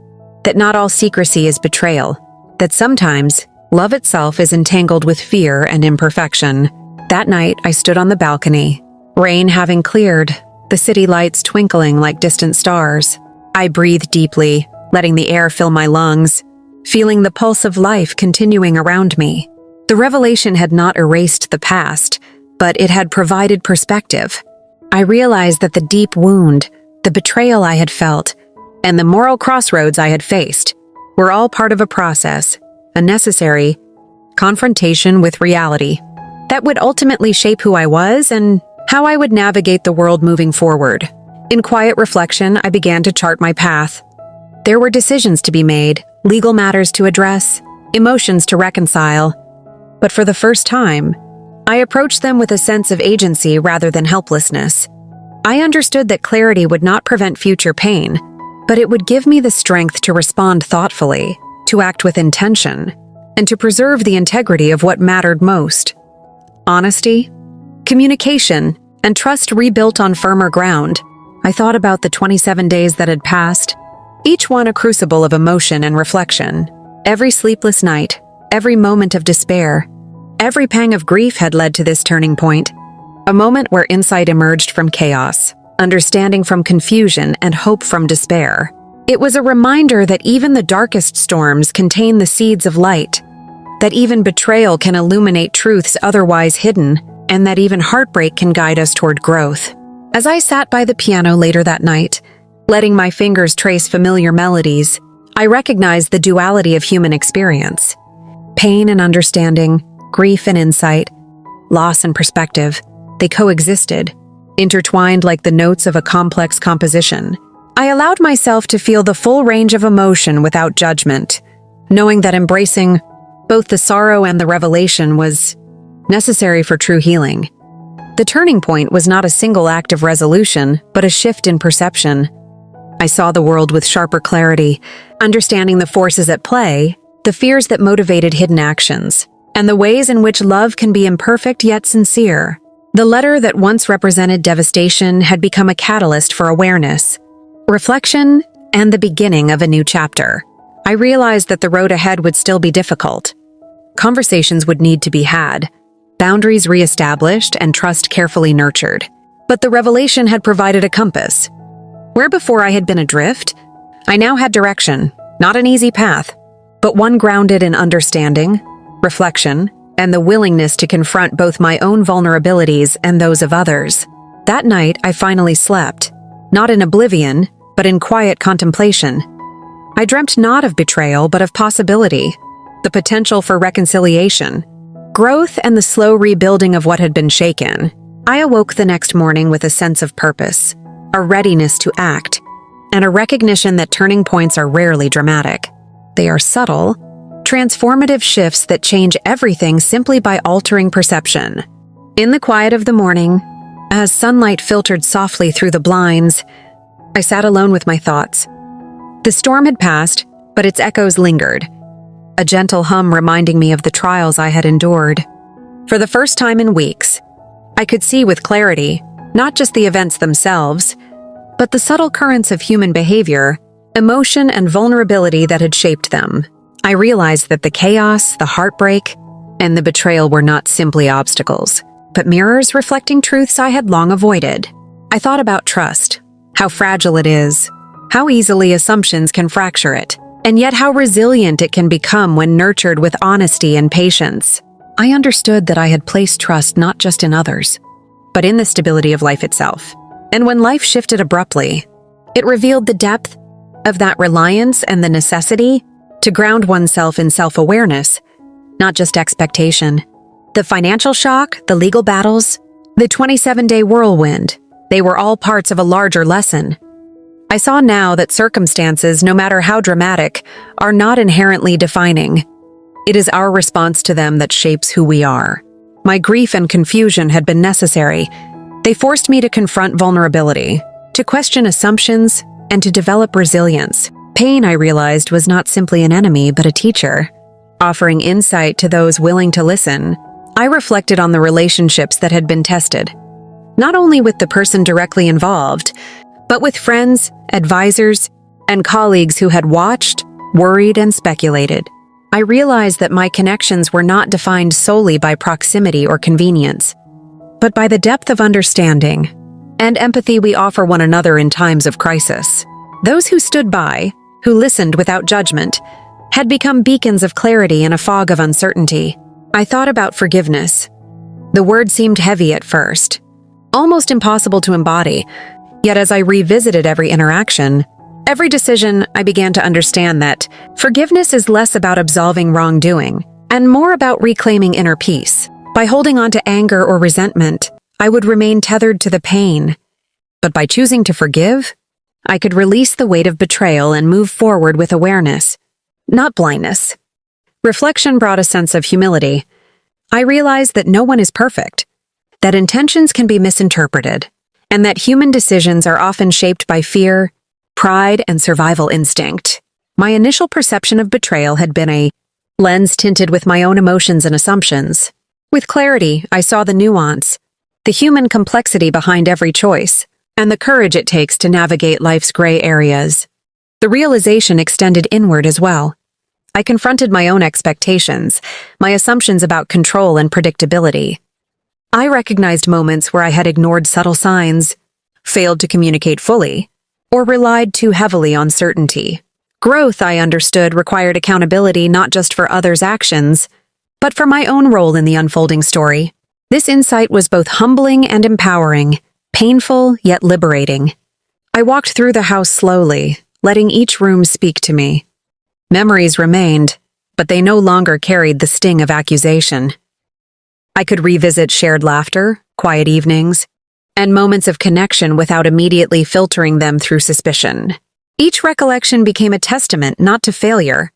that not all secrecy is betrayal, that sometimes love itself is entangled with fear and imperfection. That night, I stood on the balcony, rain having cleared, the city lights twinkling like distant stars. I breathed deeply, letting the air fill my lungs, feeling the pulse of life continuing around me. The revelation had not erased the past, but it had provided perspective. I realized that the deep wound, the betrayal I had felt, and the moral crossroads I had faced were all part of a process, a necessary confrontation with reality that would ultimately shape who I was and how I would navigate the world moving forward. In quiet reflection, I began to chart my path. There were decisions to be made, legal matters to address, emotions to reconcile. But for the first time, I approached them with a sense of agency rather than helplessness. I understood that clarity would not prevent future pain, but it would give me the strength to respond thoughtfully, to act with intention, and to preserve the integrity of what mattered most. Honesty, communication, and trust rebuilt on firmer ground. I thought about the 27 days that had passed, each one a crucible of emotion and reflection. Every sleepless night, every moment of despair, every pang of grief had led to this turning point, a moment where insight emerged from chaos, understanding from confusion, and hope from despair. It was a reminder that even the darkest storms contain the seeds of light, that even betrayal can illuminate truths otherwise hidden, and that even heartbreak can guide us toward growth. As I sat by the piano later that night, letting my fingers trace familiar melodies, I recognized the duality of human experience. Pain and understanding, grief and insight, loss and perspective, they coexisted, intertwined like the notes of a complex composition. I allowed myself to feel the full range of emotion without judgment, knowing that embracing both the sorrow and the revelation was necessary for true healing. The turning point was not a single act of resolution, but a shift in perception. I saw the world with sharper clarity, understanding the forces at play, the fears that motivated hidden actions, and the ways in which love can be imperfect yet sincere. The letter that once represented devastation had become a catalyst for awareness, reflection, and the beginning of a new chapter. I realized that the road ahead would still be difficult. Conversations would need to be had, boundaries reestablished, and trust carefully nurtured. But the revelation had provided a compass. Where before I had been adrift, I now had direction, not an easy path, but one grounded in understanding, reflection, and the willingness to confront both my own vulnerabilities and those of others. That night, I finally slept, not in oblivion, but in quiet contemplation. I dreamt not of betrayal, but of possibility, the potential for reconciliation, growth, and the slow rebuilding of what had been shaken. I awoke the next morning with a sense of purpose, a readiness to act, and a recognition that turning points are rarely dramatic. They are subtle, transformative shifts that change everything simply by altering perception. In the quiet of the morning, as sunlight filtered softly through the blinds, I sat alone with my thoughts. The storm had passed, but its echoes lingered, a gentle hum reminding me of the trials I had endured. For the first time in weeks, I could see with clarity, not just the events themselves, but the subtle currents of human behavior, emotion, and vulnerability that had shaped them. I realized that the chaos, the heartbreak, and the betrayal were not simply obstacles, but mirrors reflecting truths I had long avoided. I thought about trust, how fragile it is, how easily assumptions can fracture it, and yet how resilient it can become when nurtured with honesty and patience. I understood that I had placed trust not just in others, but in the stability of life itself. And when life shifted abruptly, it revealed the depth of that reliance and the necessity to ground oneself in self-awareness, not just expectation. The financial shock, the legal battles, the 27-day whirlwind, they were all parts of a larger lesson. I saw now that circumstances, no matter how dramatic, are not inherently defining. It is our response to them that shapes who we are. My grief and confusion had been necessary. They forced me to confront vulnerability, to question assumptions, and to develop resilience. Pain, I realized, was not simply an enemy, but a teacher. Offering insight to those willing to listen, I reflected on the relationships that had been tested, not only with the person directly involved, but with friends, advisors, and colleagues who had watched, worried, and speculated. I realized that my connections were not defined solely by proximity or convenience, but by the depth of understanding and empathy we offer one another in times of crisis. Those who stood by, who listened without judgment, had become beacons of clarity in a fog of uncertainty. I thought about forgiveness. The word seemed heavy at first, almost impossible to embody, yet as I revisited every interaction, every decision, I began to understand that forgiveness is less about absolving wrongdoing and more about reclaiming inner peace. By holding on to anger or resentment, I would remain tethered to the pain. But by choosing to forgive, I could release the weight of betrayal and move forward with awareness, not blindness. Reflection brought a sense of humility. I realized that no one is perfect, that intentions can be misinterpreted, and that human decisions are often shaped by fear, pride, and survival instinct. My initial perception of betrayal had been a lens tinted with my own emotions and assumptions. With clarity, I saw the nuance, the human complexity behind every choice, and the courage it takes to navigate life's gray areas. The realization extended inward as well. I confronted my own expectations, my assumptions about control and predictability. I recognized moments where I had ignored subtle signs, failed to communicate fully, or relied too heavily on certainty. Growth, I understood, required accountability not just for others' actions, but for my own role in the unfolding story. This insight was both humbling and empowering, painful yet liberating. I walked through the house slowly, letting each room speak to me. Memories remained, but they no longer carried the sting of accusation. I could revisit shared laughter, quiet evenings, and moments of connection without immediately filtering them through suspicion. Each recollection became a testament not to failure,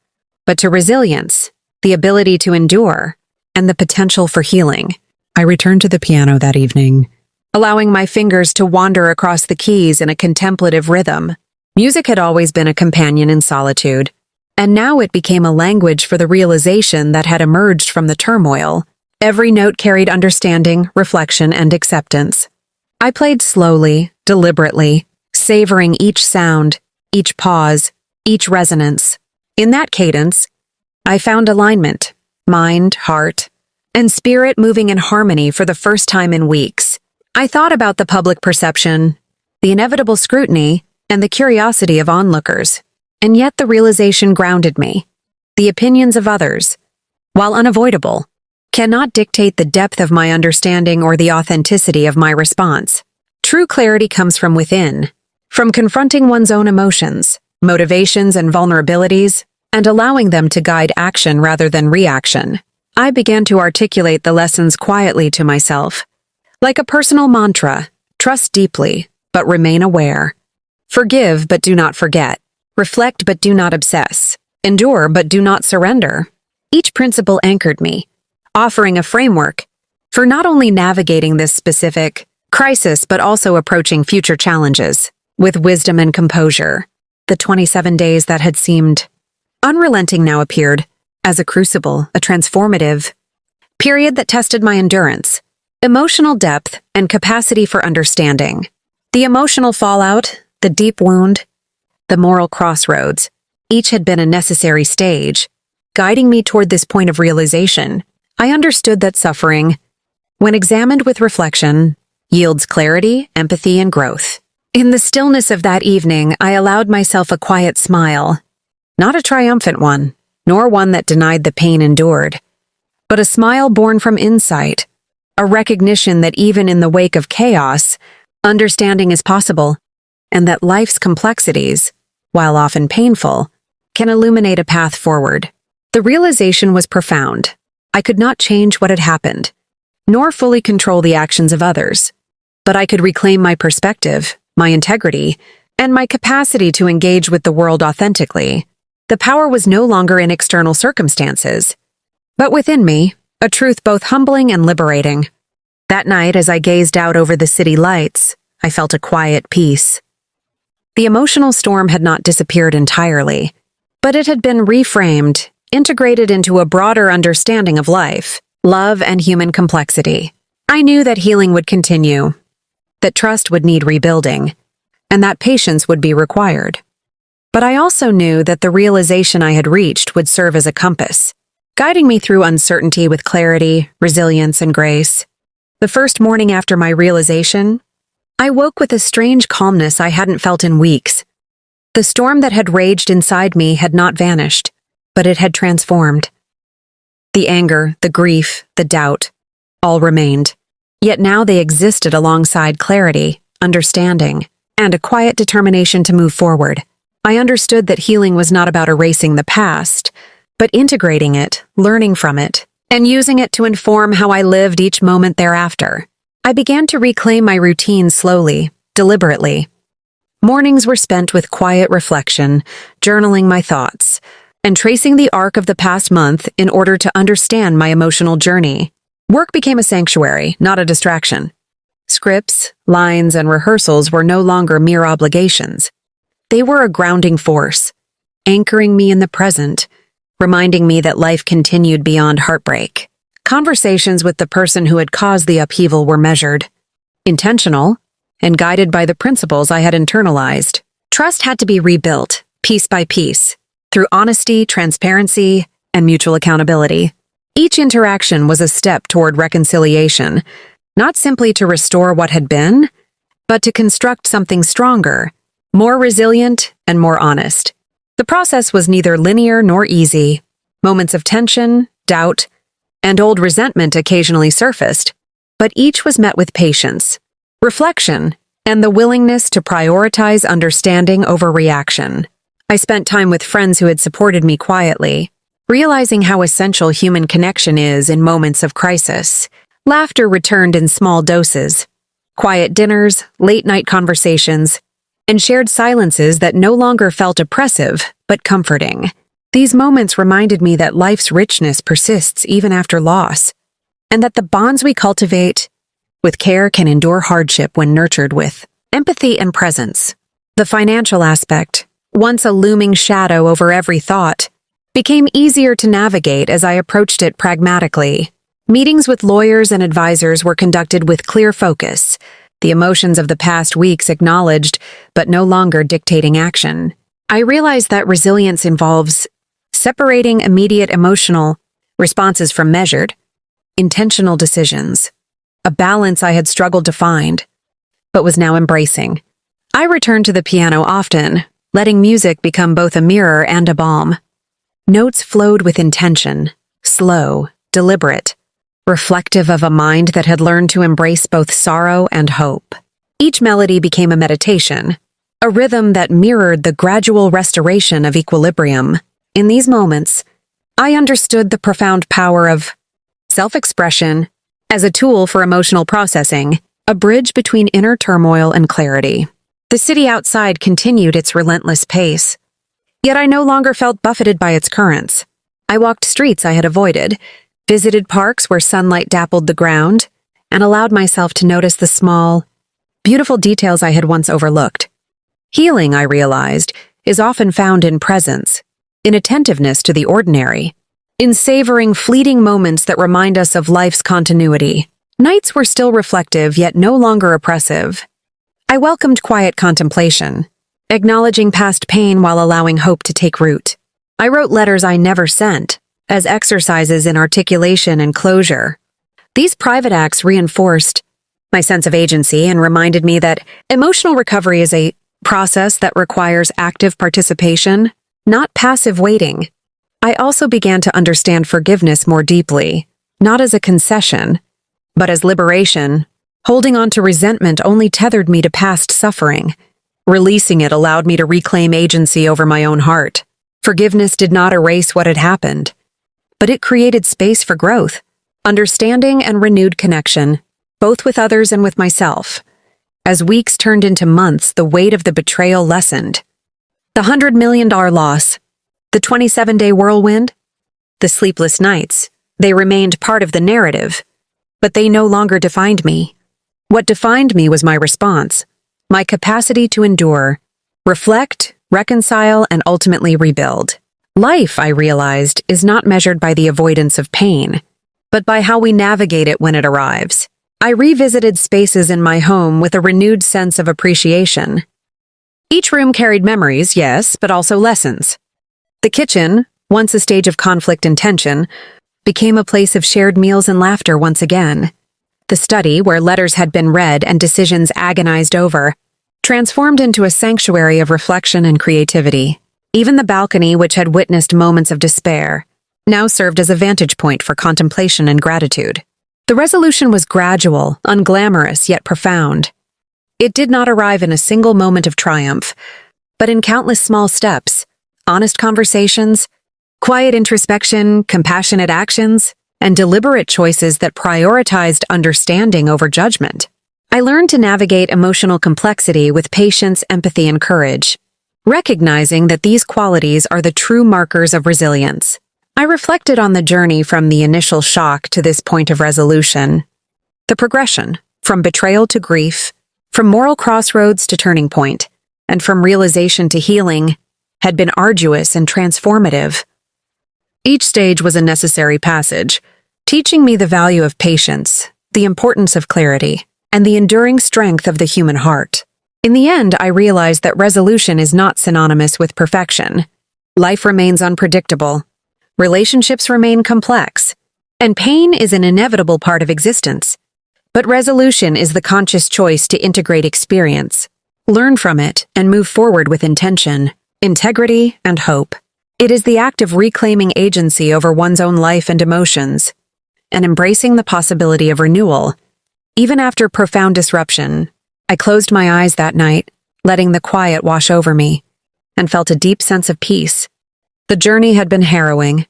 but to resilience, the ability to endure, and the potential for healing. I returned to the piano that evening, allowing my fingers to wander across the keys in a contemplative rhythm. Music had always been a companion in solitude, and now it became a language for the realization that had emerged from the turmoil. Every note carried understanding, reflection, and acceptance. I played slowly, deliberately, savoring each sound, each pause, each resonance. In that cadence, I found alignment, mind, heart, and spirit moving in harmony for the first time in weeks. I thought about the public perception, the inevitable scrutiny, and the curiosity of onlookers. And yet the realization grounded me. The opinions of others, while unavoidable, cannot dictate the depth of my understanding or the authenticity of my response. True clarity comes from within, from confronting one's own emotions, motivations, and vulnerabilities, and allowing them to guide action rather than reaction. I began to articulate the lessons quietly to myself. Like a personal mantra, trust deeply, but remain aware. Forgive, but do not forget. Reflect, but do not obsess. Endure, but do not surrender. Each principle anchored me, offering a framework for not only navigating this specific crisis, but also approaching future challenges with wisdom and composure. The 27 days that had seemed unrelenting now appeared as a crucible, a transformative period that tested my endurance, emotional depth, and capacity for understanding. The emotional fallout, the deep wound, the moral crossroads, each had been a necessary stage, guiding me toward this point of realization. I understood that suffering, when examined with reflection, yields clarity, empathy, and growth. In the stillness of that evening, I allowed myself a quiet smile, not a triumphant one, nor one that denied the pain endured, but a smile born from insight, a recognition that even in the wake of chaos, understanding is possible, and that life's complexities, while often painful, can illuminate a path forward. The realization was profound. I could not change what had happened, nor fully control the actions of others, but I could reclaim my perspective, my integrity, and my capacity to engage with the world authentically. The power was no longer in external circumstances, but within me, a truth both humbling and liberating. That night, as I gazed out over the city lights, I felt a quiet peace. The emotional storm had not disappeared entirely, but it had been reframed, integrated into a broader understanding of life, love, and human complexity. I knew that healing would continue, that trust would need rebuilding, and that patience would be required. But I also knew that the realization I had reached would serve as a compass, guiding me through uncertainty with clarity, resilience, and grace. The first morning after my realization, I woke with a strange calmness I hadn't felt in weeks. The storm that had raged inside me had not vanished, but it had transformed. The anger, the grief, the doubt, all remained. Yet now they existed alongside clarity, understanding, and a quiet determination to move forward. I understood that healing was not about erasing the past, but integrating it, learning from it, and using it to inform how I lived each moment thereafter. I began to reclaim my routine slowly, deliberately. Mornings were spent with quiet reflection, journaling my thoughts, and tracing the arc of the past month in order to understand my emotional journey. Work became a sanctuary, not a distraction. Scripts, lines, and rehearsals were no longer mere obligations. They were a grounding force, anchoring me in the present, reminding me that life continued beyond heartbreak. Conversations with the person who had caused the upheaval were measured, intentional, and guided by the principles I had internalized. Trust had to be rebuilt, piece by piece, through honesty, transparency, and mutual accountability. Each interaction was a step toward reconciliation, not simply to restore what had been, but to construct something stronger, more resilient, and more honest. The process was neither linear nor easy. Moments of tension, doubt, and old resentment occasionally surfaced, but each was met with patience, reflection, and the willingness to prioritize understanding over reaction. I spent time with friends who had supported me quietly, realizing how essential human connection is in moments of crisis. Laughter returned in small doses, quiet dinners, late-night conversations, and shared silences that no longer felt oppressive, but comforting. These moments reminded me that life's richness persists even after loss, and that the bonds we cultivate with care can endure hardship when nurtured with empathy and presence. The financial aspect, once a looming shadow over every thought, became easier to navigate as I approached it pragmatically. Meetings with lawyers and advisors were conducted with clear focus, the emotions of the past weeks acknowledged, but no longer dictating action. I realized that resilience involves separating immediate emotional responses from measured, intentional decisions, a balance I had struggled to find, but was now embracing. I returned to the piano often, letting music become both a mirror and a balm. Notes flowed with intention, slow, deliberate, reflective of a mind that had learned to embrace both sorrow and hope. Each melody became a meditation, a rhythm that mirrored the gradual restoration of equilibrium. In these moments, I understood the profound power of self-expression as a tool for emotional processing, a bridge between inner turmoil and clarity. The city outside continued its relentless pace, yet I no longer felt buffeted by its currents. I walked streets I had avoided, visited parks where sunlight dappled the ground, and allowed myself to notice the small, beautiful details I had once overlooked. Healing, I realized, is often found in presence, in attentiveness to the ordinary, in savoring fleeting moments that remind us of life's continuity. Nights were still reflective, yet no longer oppressive. I welcomed quiet contemplation, acknowledging past pain while allowing hope to take root. I wrote letters I never sent, as exercises in articulation and closure. These private acts reinforced my sense of agency and reminded me that emotional recovery is a process that requires active participation, not passive waiting. I also began to understand forgiveness more deeply, not as a concession, but as liberation. Holding on to resentment only tethered me to past suffering. Releasing it allowed me to reclaim agency over my own heart. Forgiveness did not erase what had happened, but it created space for growth, understanding, and renewed connection, both with others and with myself. As weeks turned into months, the weight of the betrayal lessened. The $100 million loss, the 27-day whirlwind, the sleepless nights, they remained part of the narrative, but they no longer defined me. What defined me was my response, my capacity to endure, reflect, reconcile, and ultimately rebuild. Life, I realized, is not measured by the avoidance of pain, but by how we navigate it when it arrives. I revisited spaces in my home with a renewed sense of appreciation. Each room carried memories, yes, but also lessons. The kitchen, once a stage of conflict and tension, became a place of shared meals and laughter once again. The study, where letters had been read and decisions agonized over, transformed into a sanctuary of reflection and creativity. Even the balcony, which had witnessed moments of despair, now served as a vantage point for contemplation and gratitude. The resolution was gradual, unglamorous, yet profound. It did not arrive in a single moment of triumph, but in countless small steps, honest conversations, quiet introspection, compassionate actions, and deliberate choices that prioritized understanding over judgment. I learned to navigate emotional complexity with patience, empathy, and courage, recognizing that these qualities are the true markers of resilience. I reflected on the journey from the initial shock to this point of resolution. The progression, from betrayal to grief, from moral crossroads to turning point, and from realization to healing, had been arduous and transformative. Each stage was a necessary passage, teaching me the value of patience, the importance of clarity, and the enduring strength of the human heart. In the end, I realized that resolution is not synonymous with perfection. Life remains unpredictable, relationships remain complex, and pain is an inevitable part of existence. But resolution is the conscious choice to integrate experience, learn from it, and move forward with intention, integrity, and hope. It is the act of reclaiming agency over one's own life and emotions, and embracing the possibility of renewal. Even after profound disruption, I closed my eyes that night, letting the quiet wash over me, and felt a deep sense of peace. The journey had been harrowing,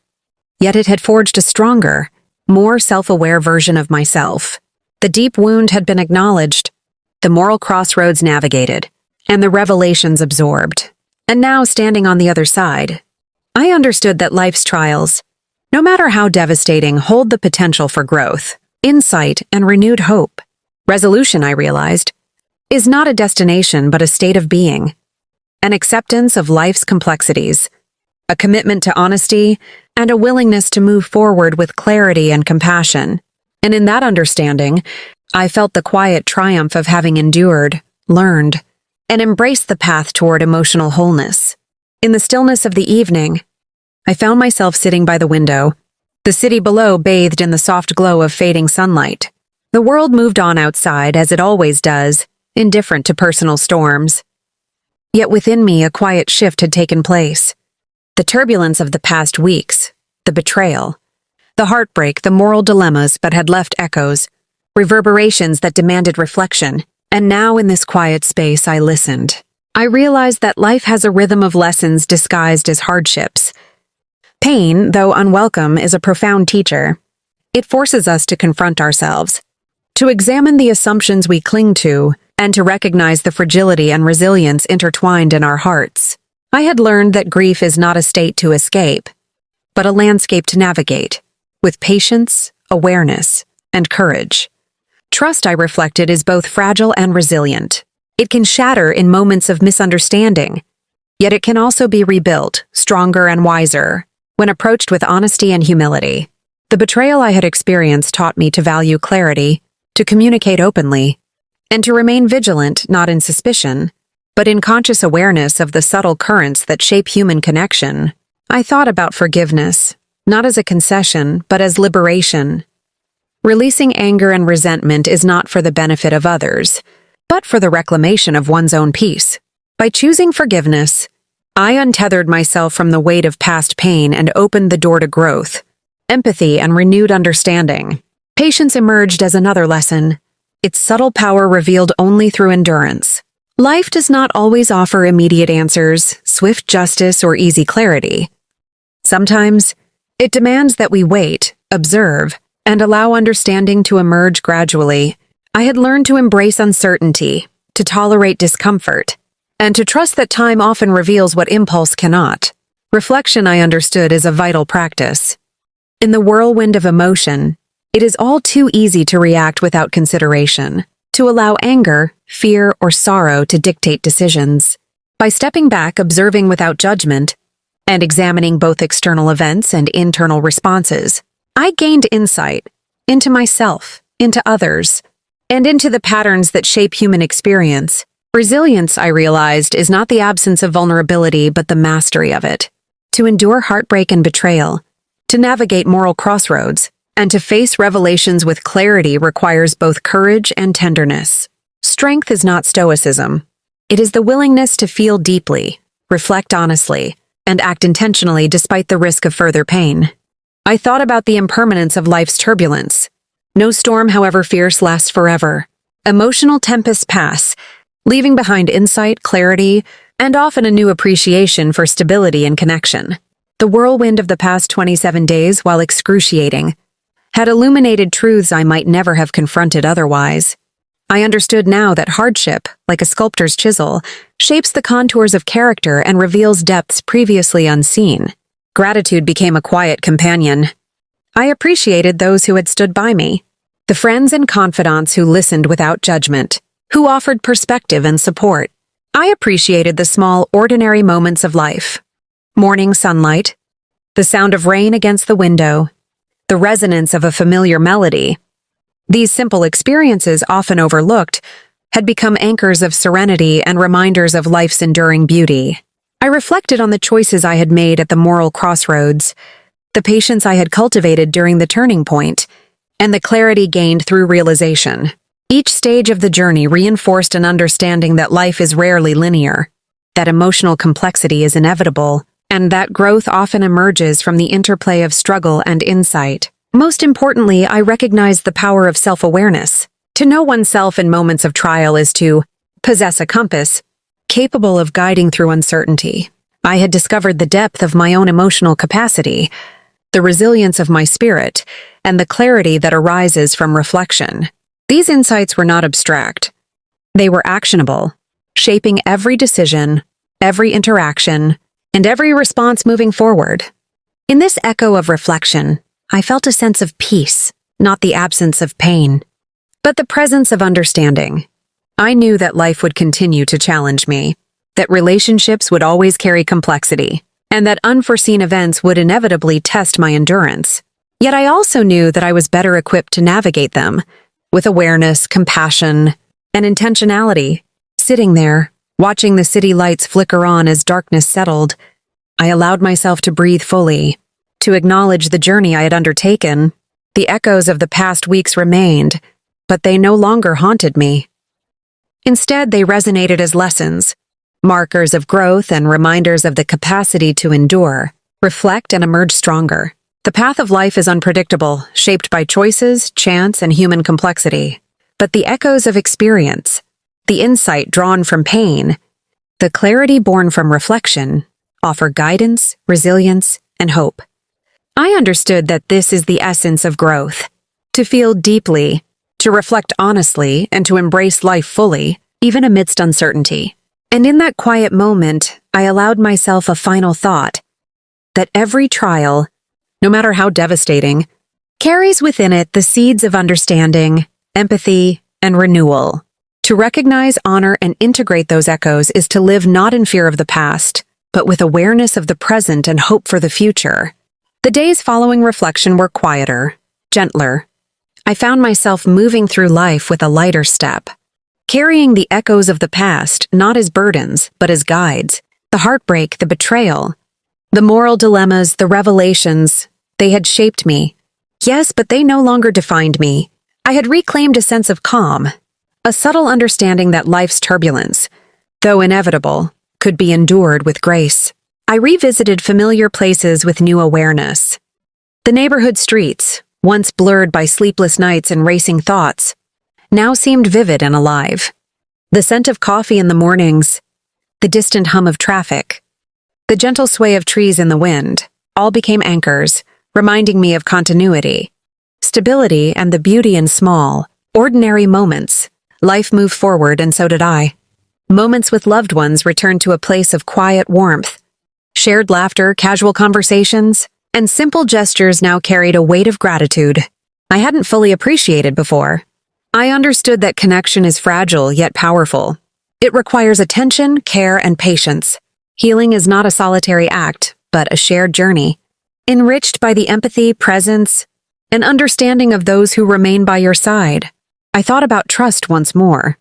yet it had forged a stronger, more self-aware version of myself. The deep wound had been acknowledged, the moral crossroads navigated, and the revelations absorbed. And now, standing on the other side, I understood that life's trials, no matter how devastating, hold the potential for growth, insight, and renewed hope. Resolution, I realized, is not a destination but a state of being, an acceptance of life's complexities, a commitment to honesty, and a willingness to move forward with clarity and compassion. And in that understanding, I felt the quiet triumph of having endured, learned, and embraced the path toward emotional wholeness. In the stillness of the evening, I found myself sitting by the window, the city below bathed in the soft glow of fading sunlight. The world moved on outside, as it always does, indifferent to personal storms. Yet within me, a quiet shift had taken place. The turbulence of the past weeks, the betrayal, the heartbreak, the moral dilemmas but had left echoes, reverberations that demanded reflection. And now in this quiet space, I listened. I realized that life has a rhythm of lessons disguised as hardships. Pain, though unwelcome, is a profound teacher. It forces us to confront ourselves, to examine the assumptions we cling to, and to recognize the fragility and resilience intertwined in our hearts. I had learned that grief is not a state to escape, but a landscape to navigate, with patience, awareness, and courage. Trust, I reflected, is both fragile and resilient. It can shatter in moments of misunderstanding, yet it can also be rebuilt, stronger and wiser, when approached with honesty and humility. The betrayal I had experienced taught me to value clarity, to communicate openly, and to remain vigilant not in suspicion, but in conscious awareness of the subtle currents that shape human connection. I thought about forgiveness, not as a concession, but as liberation. Releasing anger and resentment is not for the benefit of others, but for the reclamation of one's own peace. By choosing forgiveness, I untethered myself from the weight of past pain and opened the door to growth, empathy, and renewed understanding. Patience emerged as another lesson, its subtle power revealed only through endurance. Life does not always offer immediate answers, swift justice, or easy clarity. Sometimes, it demands that we wait, observe, and allow understanding to emerge gradually. I had learned to embrace uncertainty, to tolerate discomfort, and to trust that time often reveals what impulse cannot. Reflection, I understood, is a vital practice. In the whirlwind of emotion, it is all too easy to react without consideration, to allow anger, fear, or sorrow to dictate decisions. By stepping back, observing without judgment, and examining both external events and internal responses, I gained insight into myself, into others, and into the patterns that shape human experience. Resilience, I realized, is not the absence of vulnerability but the mastery of it. To endure heartbreak and betrayal, to navigate moral crossroads, and to face revelations with clarity requires both courage and tenderness. Strength is not stoicism. It is the willingness to feel deeply, reflect honestly, and act intentionally despite the risk of further pain. I thought about the impermanence of life's turbulence. No storm, however fierce, lasts forever. Emotional tempests pass, leaving behind insight, clarity, and often a new appreciation for stability and connection. The whirlwind of the past 27 days, while excruciating, had illuminated truths I might never have confronted otherwise. I understood now that hardship, like a sculptor's chisel, shapes the contours of character and reveals depths previously unseen. Gratitude became a quiet companion. I appreciated those who had stood by me, the friends and confidants who listened without judgment, who offered perspective and support. I appreciated the small, ordinary moments of life. Morning sunlight, the sound of rain against the window, the resonance of a familiar melody. These simple experiences, often overlooked, had become anchors of serenity and reminders of life's enduring beauty. I reflected on the choices I had made at the moral crossroads, the patience I had cultivated during the turning point, and the clarity gained through realization. Each stage of the journey reinforced an understanding that life is rarely linear, that emotional complexity is inevitable, and that growth often emerges from the interplay of struggle and insight. Most importantly, I recognized the power of self-awareness. To know oneself in moments of trial is to possess a compass capable of guiding through uncertainty. I had discovered the depth of my own emotional capacity, the resilience of my spirit, and the clarity that arises from reflection. These insights were not abstract. They were actionable, shaping every decision, every interaction, and every response moving forward. In this echo of reflection, I felt a sense of peace, not the absence of pain, but the presence of understanding. I knew that life would continue to challenge me, that relationships would always carry complexity, and that unforeseen events would inevitably test my endurance. Yet I also knew that I was better equipped to navigate them, with awareness, compassion, and intentionality. Sitting there, watching the city lights flicker on as darkness settled, I allowed myself to breathe fully, to acknowledge the journey I had undertaken. The echoes of the past weeks remained, but they no longer haunted me. Instead, they resonated as lessons, markers of growth and reminders of the capacity to endure, reflect, and emerge stronger. The path of life is unpredictable, shaped by choices, chance, and human complexity. But the echoes of experience, the insight drawn from pain, the clarity born from reflection, offer guidance, resilience, and hope. I understood that this is the essence of growth: to feel deeply, to reflect honestly, and to embrace life fully, even amidst uncertainty. And in that quiet moment, I allowed myself a final thought: that every trial, no matter how devastating, carries within it the seeds of understanding, empathy, and renewal. To recognize, honor, and integrate those echoes is to live not in fear of the past, but with awareness of the present and hope for the future. The days following reflection were quieter, gentler. I found myself moving through life with a lighter step, carrying the echoes of the past not as burdens, but as guides. The heartbreak, the betrayal, the moral dilemmas, the revelations, they had shaped me. Yes, but they no longer defined me. I had reclaimed a sense of calm, a subtle understanding that life's turbulence, though inevitable, could be endured with grace. I revisited familiar places with new awareness. The neighborhood streets, once blurred by sleepless nights and racing thoughts, now seemed vivid and alive. The scent of coffee in the mornings, the distant hum of traffic, the gentle sway of trees in the wind, all became anchors, reminding me of continuity, stability, and the beauty in small, ordinary moments. Life moved forward, and so did I. Moments with loved ones returned to a place of quiet warmth. Shared laughter, casual conversations, and simple gestures now carried a weight of gratitude I hadn't fully appreciated before. I understood that connection is fragile yet powerful. It requires attention, care, and patience. Healing is not a solitary act, but a shared journey, enriched by the empathy, presence, and understanding of those who remain by your side. I thought about trust once more,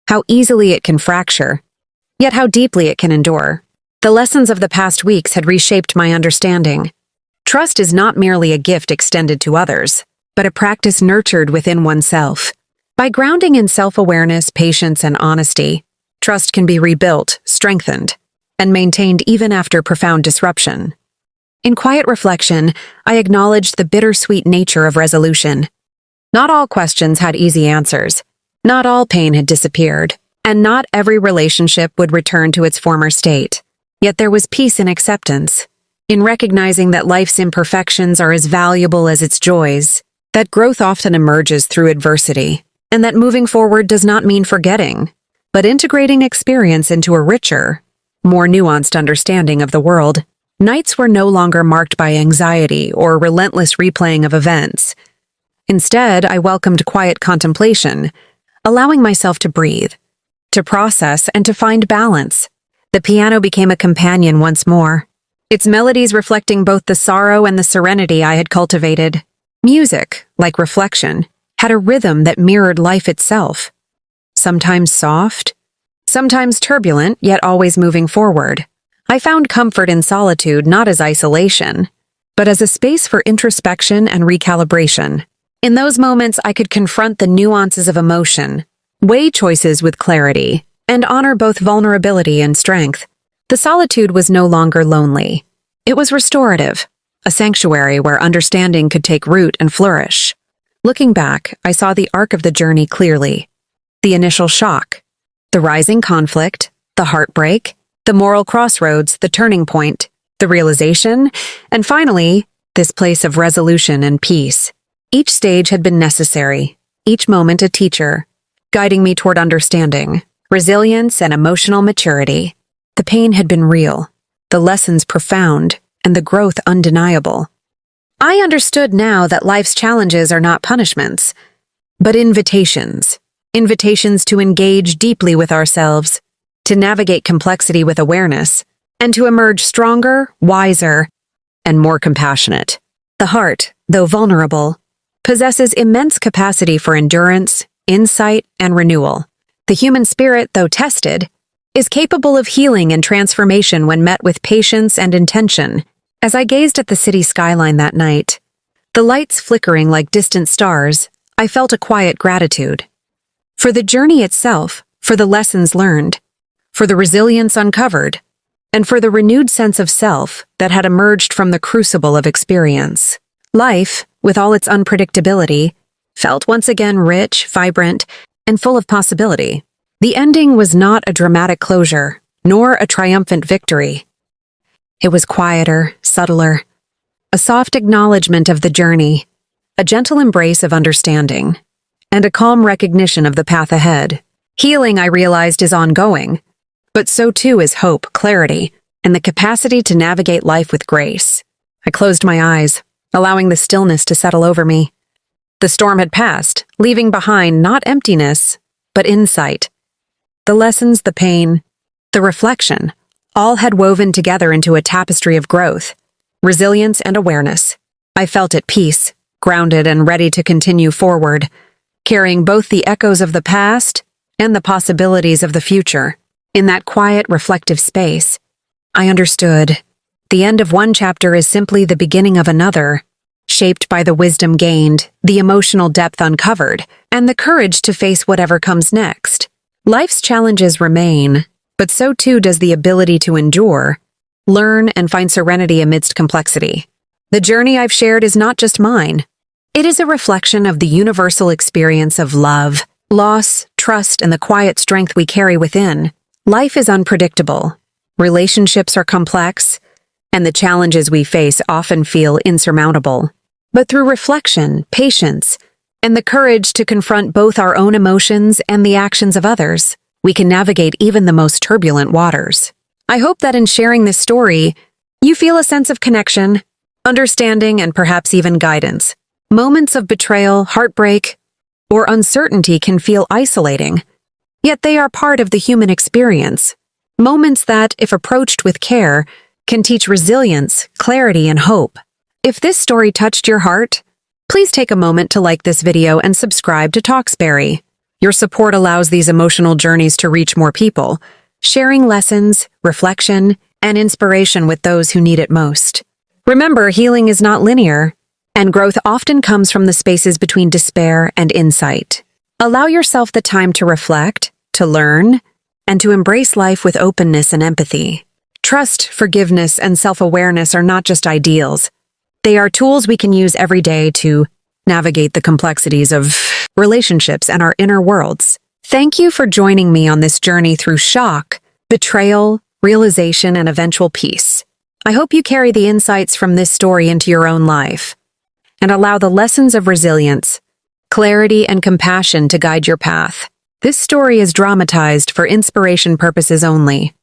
how easily it can fracture, yet how deeply it can endure. The lessons of the past weeks had reshaped my understanding. Trust is not merely a gift extended to others, but a practice nurtured within oneself. By grounding in self-awareness, patience, and honesty, trust can be rebuilt, strengthened, and maintained even after profound disruption. In quiet reflection, I acknowledged the bittersweet nature of resolution. Not all questions had easy answers. Not all pain had disappeared, and not every relationship would return to its former state. Yet there was peace in acceptance, in recognizing that life's imperfections are as valuable as its joys, that growth often emerges through adversity, and that moving forward does not mean forgetting, but integrating experience into a richer, more nuanced understanding of the world. Nights were no longer marked by anxiety or relentless replaying of events. Instead, I welcomed quiet contemplation, allowing myself to breathe, to process, and to find balance. The piano became a companion once more, its melodies reflecting both the sorrow and the serenity I had cultivated. Music, like reflection, had a rhythm that mirrored life itself, sometimes soft, sometimes turbulent, yet always moving forward. I found comfort in solitude not as isolation, but as a space for introspection and recalibration. In those moments, I could confront the nuances of emotion, weigh choices with clarity, and honor both vulnerability and strength. The solitude was no longer lonely. It was restorative, a sanctuary where understanding could take root and flourish. Looking back, I saw the arc of the journey clearly. The initial shock, the rising conflict, the heartbreak, the moral crossroads, the turning point, the realization, and finally, this place of resolution and peace. Each stage had been necessary, each moment a teacher, guiding me toward understanding, resilience, and emotional maturity. The pain had been real, the lessons profound, and the growth undeniable. I understood now that life's challenges are not punishments, but invitations. Invitations to engage deeply with ourselves, to navigate complexity with awareness, and to emerge stronger, wiser, and more compassionate. The heart, though vulnerable, possesses immense capacity for endurance, insight, and renewal. The human spirit, though tested, is capable of healing and transformation when met with patience and intention. As I gazed at the city skyline that night, the lights flickering like distant stars, I felt a quiet gratitude. For the journey itself, for the lessons learned, for the resilience uncovered, and for the renewed sense of self that had emerged from the crucible of experience. Life, with all its unpredictability, felt once again rich, vibrant, and full of possibility. The ending was not a dramatic closure, nor a triumphant victory. It was quieter, subtler, a soft acknowledgement of the journey, a gentle embrace of understanding, and a calm recognition of the path ahead. Healing, I realized, is ongoing, but so too is hope, clarity, and the capacity to navigate life with grace. I closed my eyes, allowing the stillness to settle over me. The storm had passed, leaving behind not emptiness, but insight. The lessons, the pain, the reflection, all had woven together into a tapestry of growth, resilience, and awareness. I felt at peace, grounded and ready to continue forward, carrying both the echoes of the past and the possibilities of the future. In that quiet, reflective space, I understood. The end of one chapter is simply the beginning of another, shaped by the wisdom gained, the emotional depth uncovered, and the courage to face whatever comes next. Life's challenges remain, but so too does the ability to endure, learn, and find serenity amidst complexity. The journey I've shared is not just mine. It is a reflection of the universal experience of love, loss, trust, and the quiet strength we carry within. Life is unpredictable. Relationships are complex, and the challenges we face often feel insurmountable. But through reflection, patience, and the courage to confront both our own emotions and the actions of others, we can navigate even the most turbulent waters. I hope that in sharing this story, you feel a sense of connection, understanding, and perhaps even guidance. Moments of betrayal, heartbreak, or uncertainty can feel isolating, yet they are part of the human experience. Moments that, if approached with care, can teach resilience, clarity, and hope. If this story touched your heart, please take a moment to like this video and subscribe to Talksberry. Your support allows these emotional journeys to reach more people, sharing lessons, reflection, and inspiration with those who need it most. Remember, healing is not linear, and growth often comes from the spaces between despair and insight. Allow yourself the time to reflect, to learn, and to embrace life with openness and empathy. Trust, forgiveness, and self-awareness are not just ideals. They are tools we can use every day to navigate the complexities of relationships and our inner worlds. Thank you for joining me on this journey through shock, betrayal, realization, and eventual peace. I hope you carry the insights from this story into your own life and allow the lessons of resilience, clarity, and compassion to guide your path. This story is dramatized for inspiration purposes only.